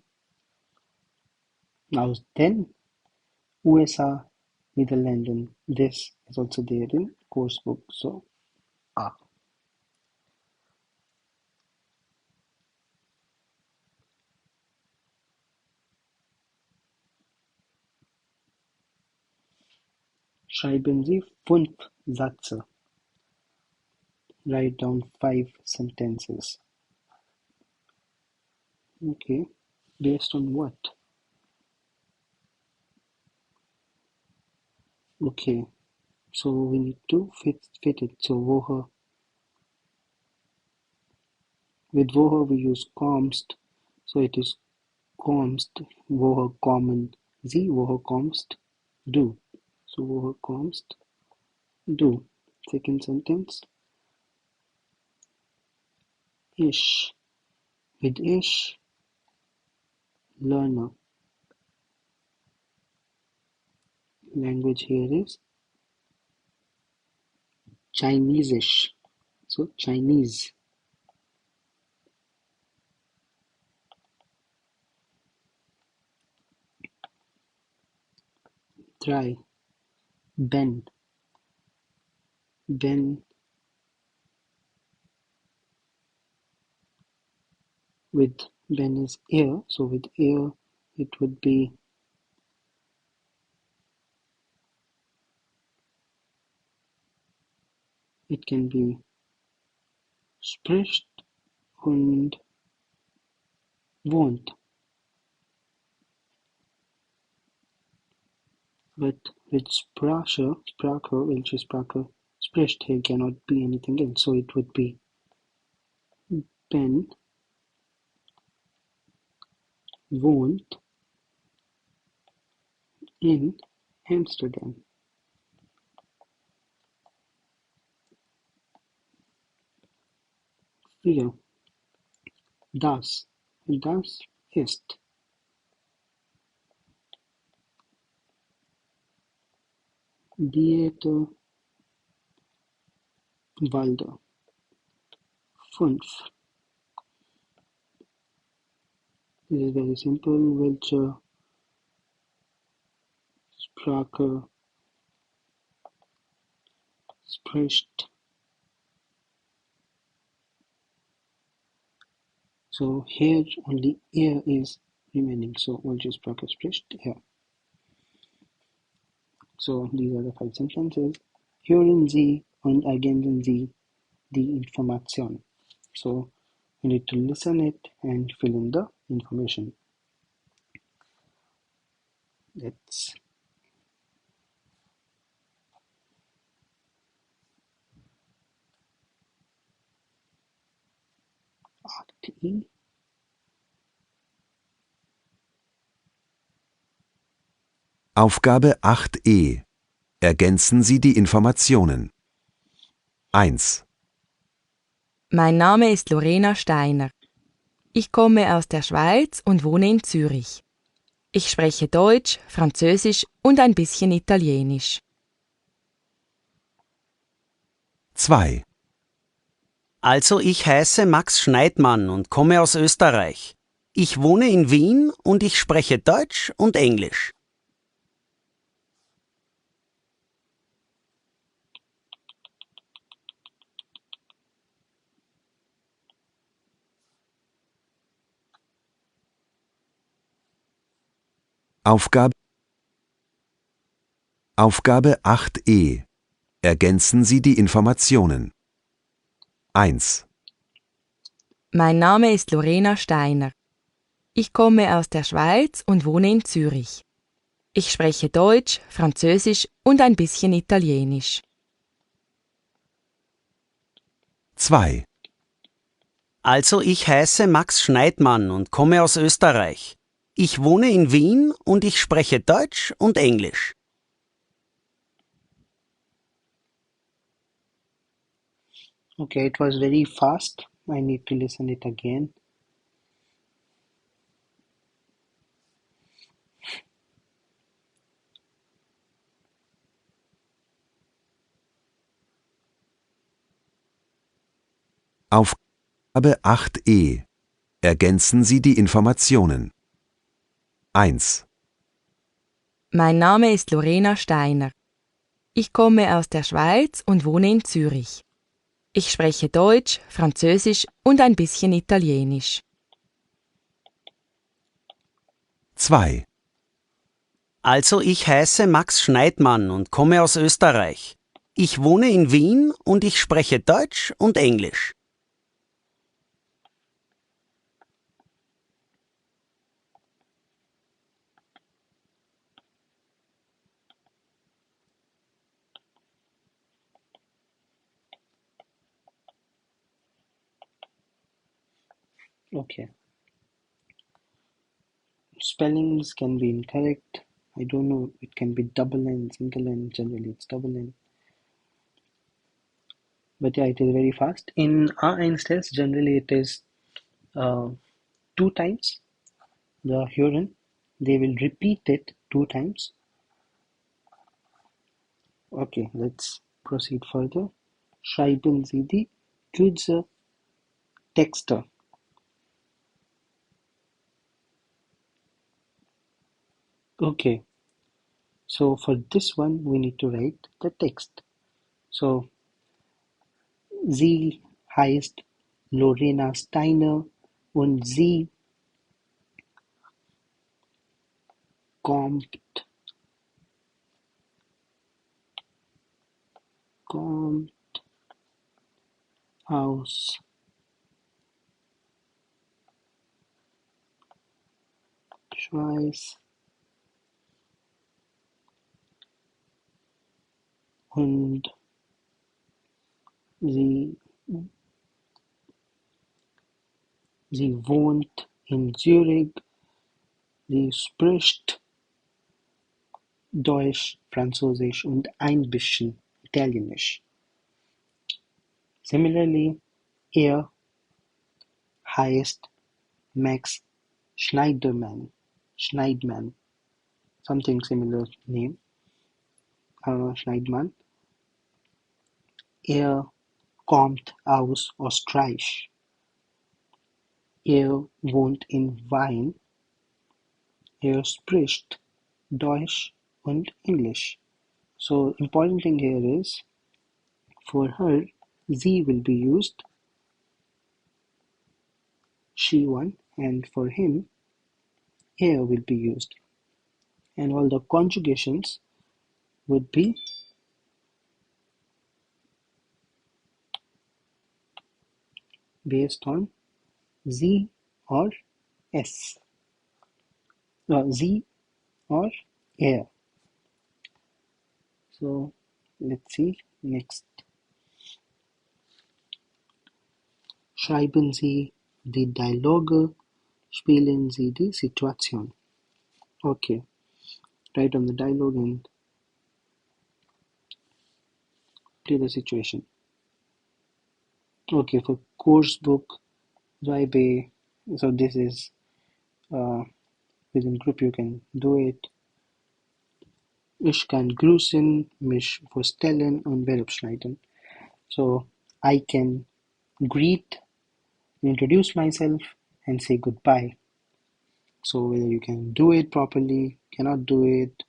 A: Aus den USA, Niederlanden. This is also there in course book. So A. Schreiben Sie 5 Sätze. Write down 5 sentences. Okay. Based on what? Okay. So we need to fit it. So woher. With woher we use kommst. So it is kommst, woher kommen Sie, woher kommst du. So woher kommst du. Second sentence. Ich. With ich, learner. Language here is Chinese-ish. So Chinese. Try. Ben. Ben with Ben is ear. So with ear it would be it can be spricht und wohnt. But with Sprache, welche Sprache spricht here cannot be anything else. So it would be Ben wohnt in Amsterdam. Wir. Das. Das ist. Diete Walde. 5. This is very simple. Welche Sprache spricht. So here only er is remaining. So welche Sprache spricht er. So these are the 5 sentences. Hören Sie und ergänzen Sie die Information. So you need to listen it and fill in the information. Let's RTE.
B: Aufgabe 8e. Ergänzen Sie die Informationen. 1.
K: Mein Name ist Lorena Steiner. Ich komme aus der Schweiz und wohne in Zürich. Ich spreche Deutsch, Französisch und ein bisschen Italienisch.
B: 2.
C: Also ich heiße Max Schneidmann und komme aus Österreich. Ich wohne in Wien und ich spreche Deutsch und Englisch.
B: Aufgabe 8e. Ergänzen Sie die Informationen. 1.
K: Mein Name ist Lorena Steiner. Ich komme aus der Schweiz und wohne in Zürich. Ich spreche Deutsch, Französisch und ein bisschen Italienisch.
B: 2.
C: Also ich heiße Max Schneidmann und komme aus Österreich. Ich wohne in Wien und ich spreche Deutsch und Englisch.
A: Okay, it was very fast. I need to listen it again.
B: Aufgabe 8e. Ergänzen Sie die Informationen. 1,
K: Mein Name ist Lorena Steiner. Ich komme aus der Schweiz und wohne in Zürich. Ich spreche Deutsch, Französisch und ein bisschen Italienisch.
B: 2,
C: Also ich heiße Max Schneidmann und komme aus Österreich. Ich wohne in Wien und ich spreche Deutsch und Englisch.
A: Okay. Spellings can be incorrect. I don't know. It can be double N, single N. Generally, it's double N. But yeah, it is very fast. In A1 test, generally it is 2 times the Huron. They will repeat it 2 times. Okay, let's proceed further. Schreiben Sie die kurze Texte. Okay, so for this one we need to write the text. So sie heißt Lorena Steiner und sie kommt aus Schweiz und sie wohnt in Zürich. Sie spricht Deutsch, Französisch und ein bisschen Italienisch. Similarly, er heißt Max Schneidman, something similar name, Schneidman. Er kommt aus Österreich. Er wohnt in Wien. Er spricht Deutsch und English. So important thing here is, for her, sie will be used, she one, and for him, er will be used. And all the conjugations would be based on sie or s, sie or er. So let's see next. Schreiben Sie die Dialoge, spielen Sie die Situation. Okay, write on the dialogue and play the situation. Okay, for course book, so this is within group you can do it. Ich kann grüßen, mich vorstellen und Verb schneiden. So I can greet, introduce myself and say goodbye. So whether you can do it properly, cannot do it,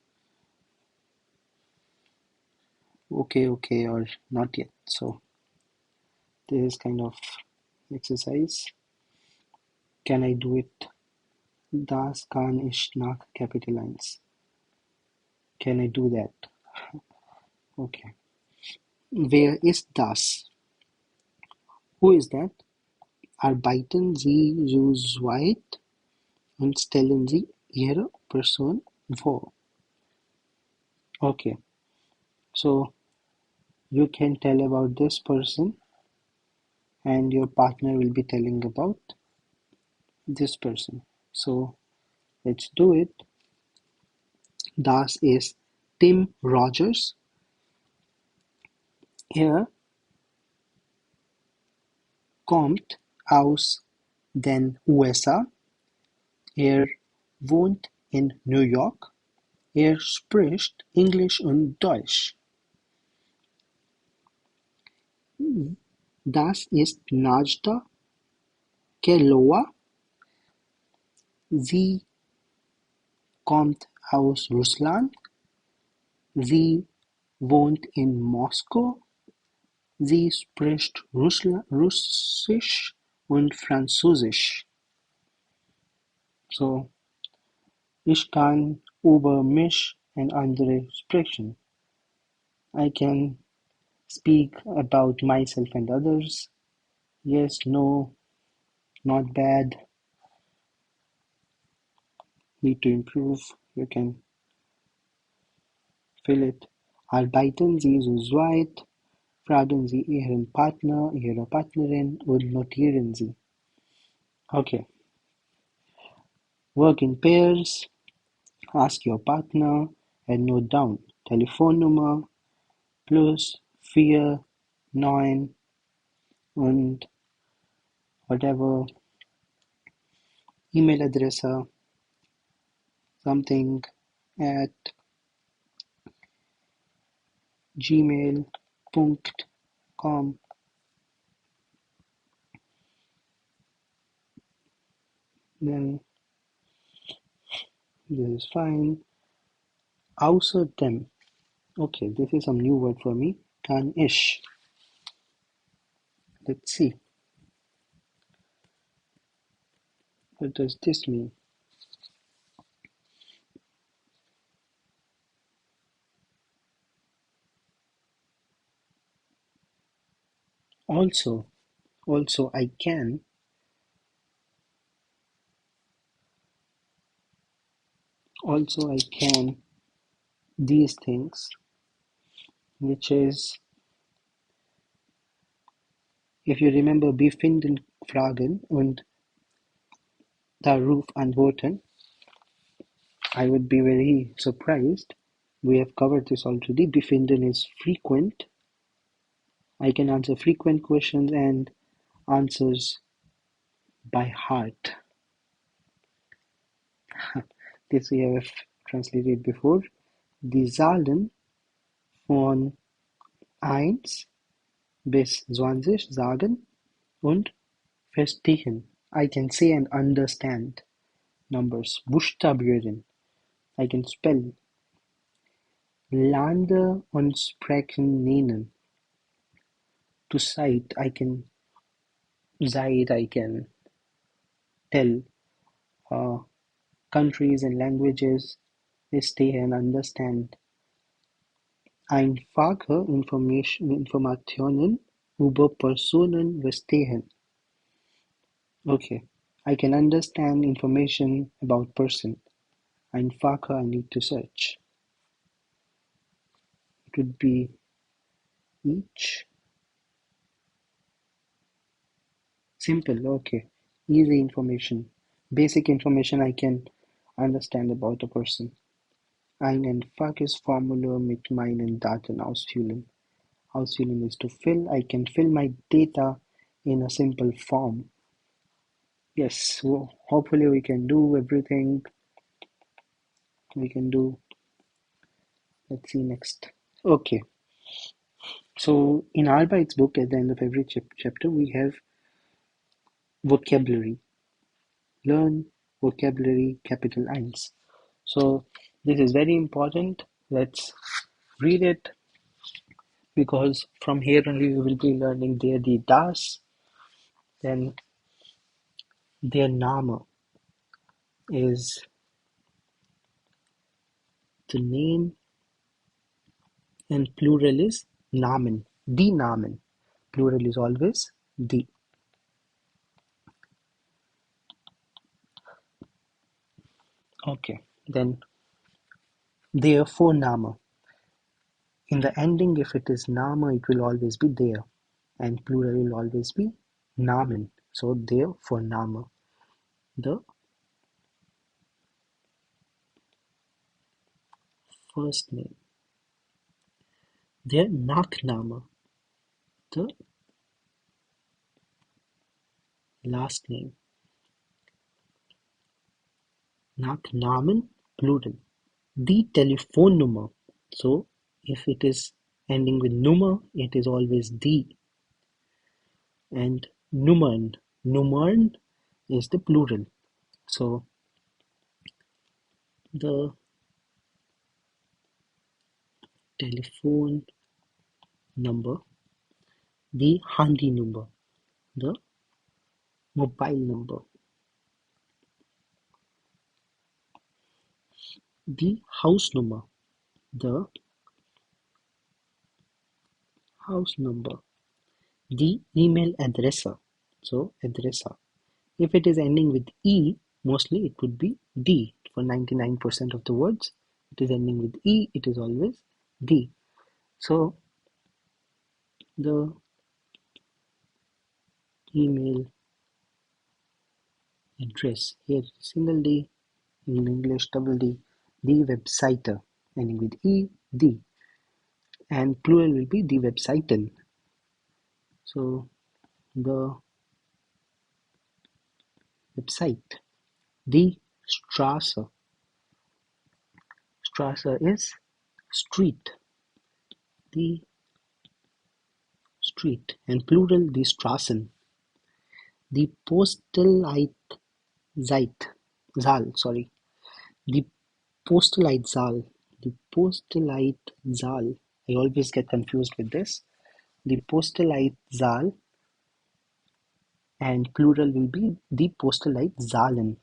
A: okay, or not yet. So this is kind of exercise. Can I do it? Das kann ich nach Kapitel 1. Can I do that? Okay. Wer ist das? Who is that? Arbeiten Sie so weit und stellen Sie Ihre Person vor. Okay. So you can tell about this person and your partner will be telling about this person. So let's do it. Das ist Tim Rogers. Er kommt aus den USA. Er wohnt in New York. Er spricht Englisch und Deutsch. Das ist Najda Kelowa. Sie kommt aus Russland. Sie wohnt in Moskau. Sie spricht Russisch und Französisch. So, ich kann über mich und andere sprechen. I can speak about myself and others. Yes, no, not bad. Need to improve. You can fill it. Arbeiten Sie zu zweit? Fragen Sie Ihren Partner, Ihre Partnerin und notieren Sie. Okay. Work in pairs. Ask your partner and note down Telefonnummer +49 und whatever E-Mail-Adresse something at gmail.com. Then this is fine. Außerdem. Okay, this is some new word for me. Kann ich. Let's see. What does this mean? Also I can. Also I can these things, which is, if you remember, befinden Fragen und darauf antworten. I would be very surprised. We have covered this already. Befinden is frequent. I can answer frequent questions and answers by heart. This we have translated before. Die Zahlen von 1 bis 20 sagen und verstehen. I can say and understand numbers. Buchstabieren. I can spell. Lande und Sprechen nennen. To cite, I can tell countries and languages, verstehen and understand. Einfache Informationen über Personen verstehen. Okay, I can understand information about person. Einfache, I need to search. It would be each. Simple, okay. Easy information. Basic information I can understand about a person. Ein einfaches Formular mit meinen Daten ausfüllen. Ausfüllen is to fill. I can fill my data in a simple form. Yes, well, hopefully we can do everything we can do. Let's see next. Okay. So in Arbeitsbuch, at the end of every chapter, we have vocabulary. Learn vocabulary, Kapitel 1. So this is very important. Let's read it, because from here only we will be learning their die das, then their Name is the name, and plural is Namen. Die Namen. Plural is always die. Okay, then their Vorname. In the ending, if it is Name, it will always be there, and plural will always be Namen. So their Vorname. The first name. Their Nachname. The last name. Nachnamen, plural. Die Telefonnummer. So if it is ending with Nummer, it is always die. and Nummern. Nummern is the plural. So the telephone number, the handy number, the mobile number, the house number, the house number, the email addresser. So addresser. If it is ending with E, mostly it would be D. For 99% of the words, it is ending with E, it is always D. So the email address, here single D, in English double D, the websiter, ending with E, D. And plural will be the webseiten. So the website, the Straße. Straße is street, the street, and plural the Straßen. The Postleitzahl, sorry, the Postleitzahl, the Postleitzahl. I always get confused with this. The Postleitzahl, and plural will be the Postleitzahlen.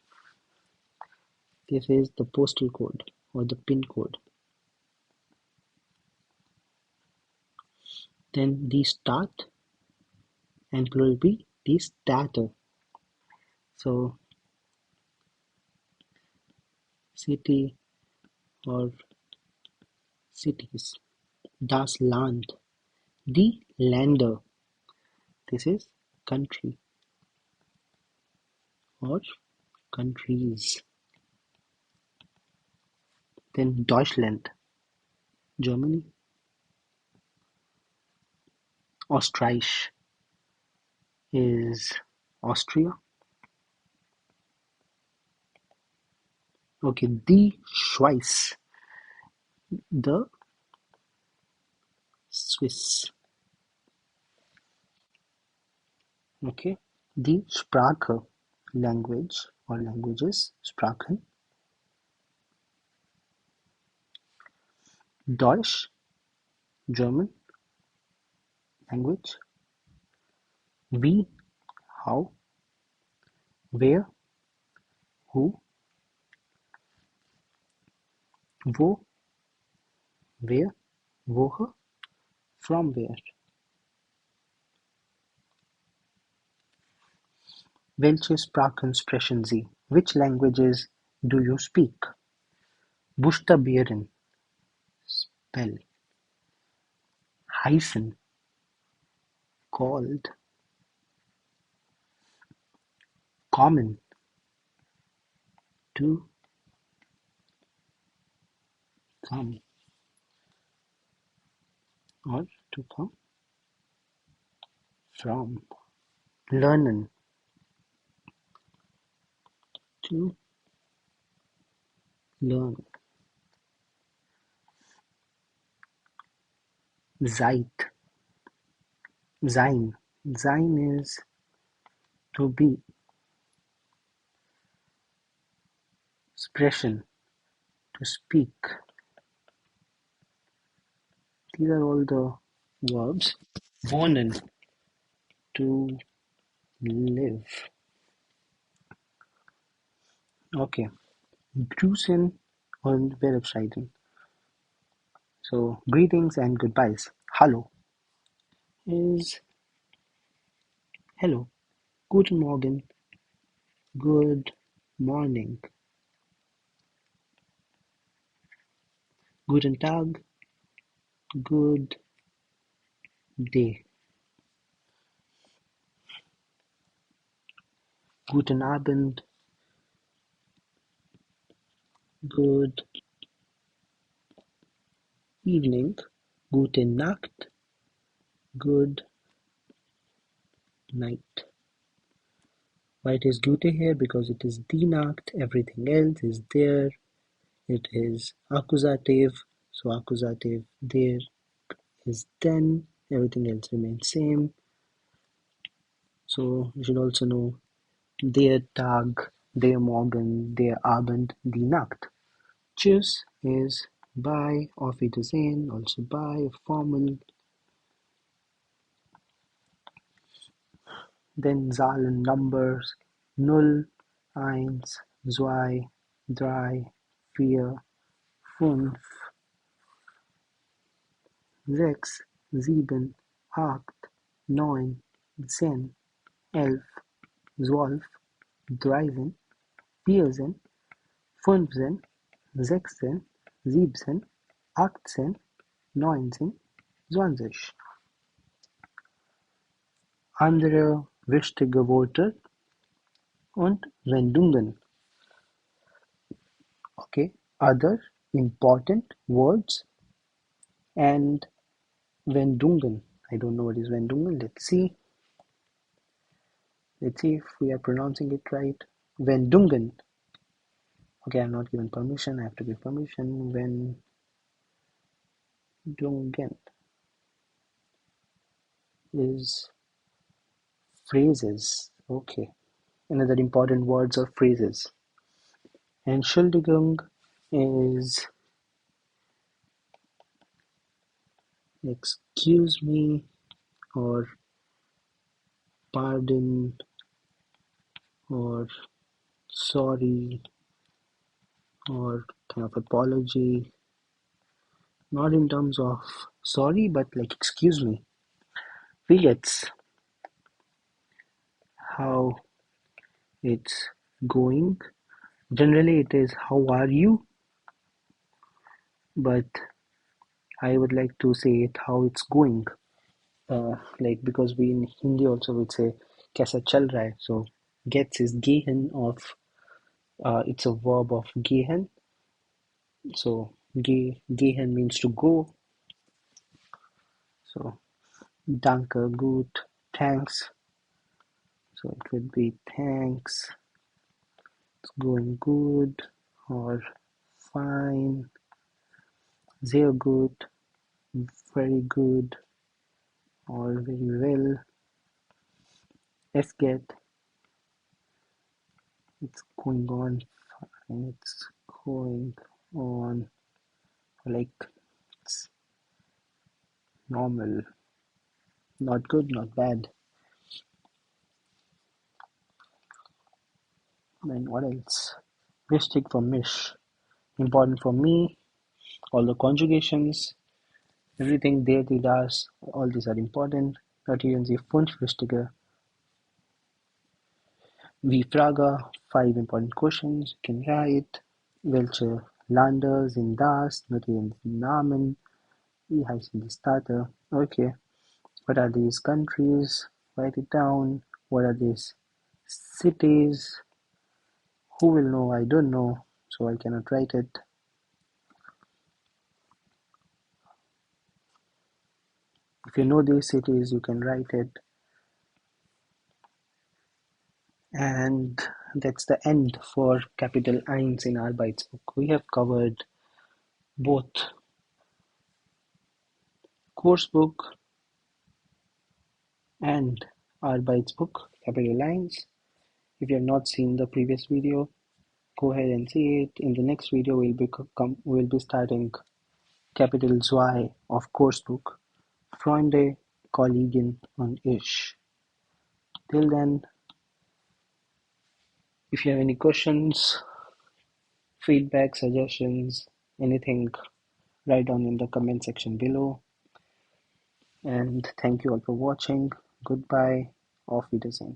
A: This is the postal code or the pin code. Then the start, and plural will be the starter. So city or cities. Das Land, the Länder. This is country or countries. Then Deutschland, Germany. Österreich is Austria. Okay, the Schweiz, the Swiss. Okay, the Sprache, language or languages, Sprachen. Deutsch, German, language. Wie, how. Where, who. Wo, where, woher, from where. Welche Sprachen sprechen Sie? Which languages do you speak? Buchstabieren, spell. Heißen, called. Kommen, to come or to come from. Lernen, to learn. Seid, sein. Sein is to be. Sprechen, to speak. These are all the verbs. Wohnen, to live. Okay. Grüßen und Verabschieden. So, greetings and goodbyes. Hallo is hello. Guten Morgen, good morning. Guten Tag, good day. Guten Abend, good evening. Gute Nacht, good night. Why it is Gute here? Because it is die Nacht, everything else is there. It is accusative, so accusative there is then, everything else remains same. So you should also know der Tag, der Morgen, der Abend, die Nacht. Tschüss is bye, auf Wiedersehen, also bye, formal. Then Zahlen, numbers, 0, 1, 2, 3, 4, 5, 6, 7, 8, 9, 10, 11, 12, 13, 14, 15, 16, 17, 18, 19, 20. Andere wichtige Worte und Wendungen. Okay, other important words and Wendungen. I don't know what is Wendungen. Let's see. Let's see if we are pronouncing it right. Wendungen. Okay, I'm not given permission. I have to give permission. Wendungen is phrases. Okay, another important words or phrases. Entschuldigung is excuse me or pardon or sorry or kind of apology. Not in terms of sorry, but like excuse me. Wie geht's? How it's going. Generally it is how are you, but I would like to say it how it's going. Like because we in Hindi also would say kaisa chal raha hai. So gets is gehen of it's a verb of gehen. So gehen means to go. So danke, gut, thanks. So it would be thanks, it's going good or fine, sehr gut, very good or very well. Es geht, it's going on fine, it's going on like it's normal, not good, not bad. Then what else? Wichtig for mich, important for me, all the conjugations, everything there, die, das, all these are important. Notieren Sie 5 wichtige wie Frage, 5 important questions you can write. Welche Länder sind das? Notieren Sie Namen. Wie heißen die Städte? Okay. What are these countries? Write it down. What are these cities? Who will know? I don't know, so I cannot write it. If you know these cities, you can write it. And that's the end for Kapitel 1 in Arbeitsbuch. We have covered both course book and Arbeitsbuch, Kapitel 1. If you have not seen the previous video, go ahead and see it. In the next video, we'll be starting Kapitel 2 of course book, Freunde, Kollegen und ich. Till then, if you have any questions, feedback, suggestions, anything, write down in the comment section below. And thank you all for watching. Goodbye. Auf Wiedersehen.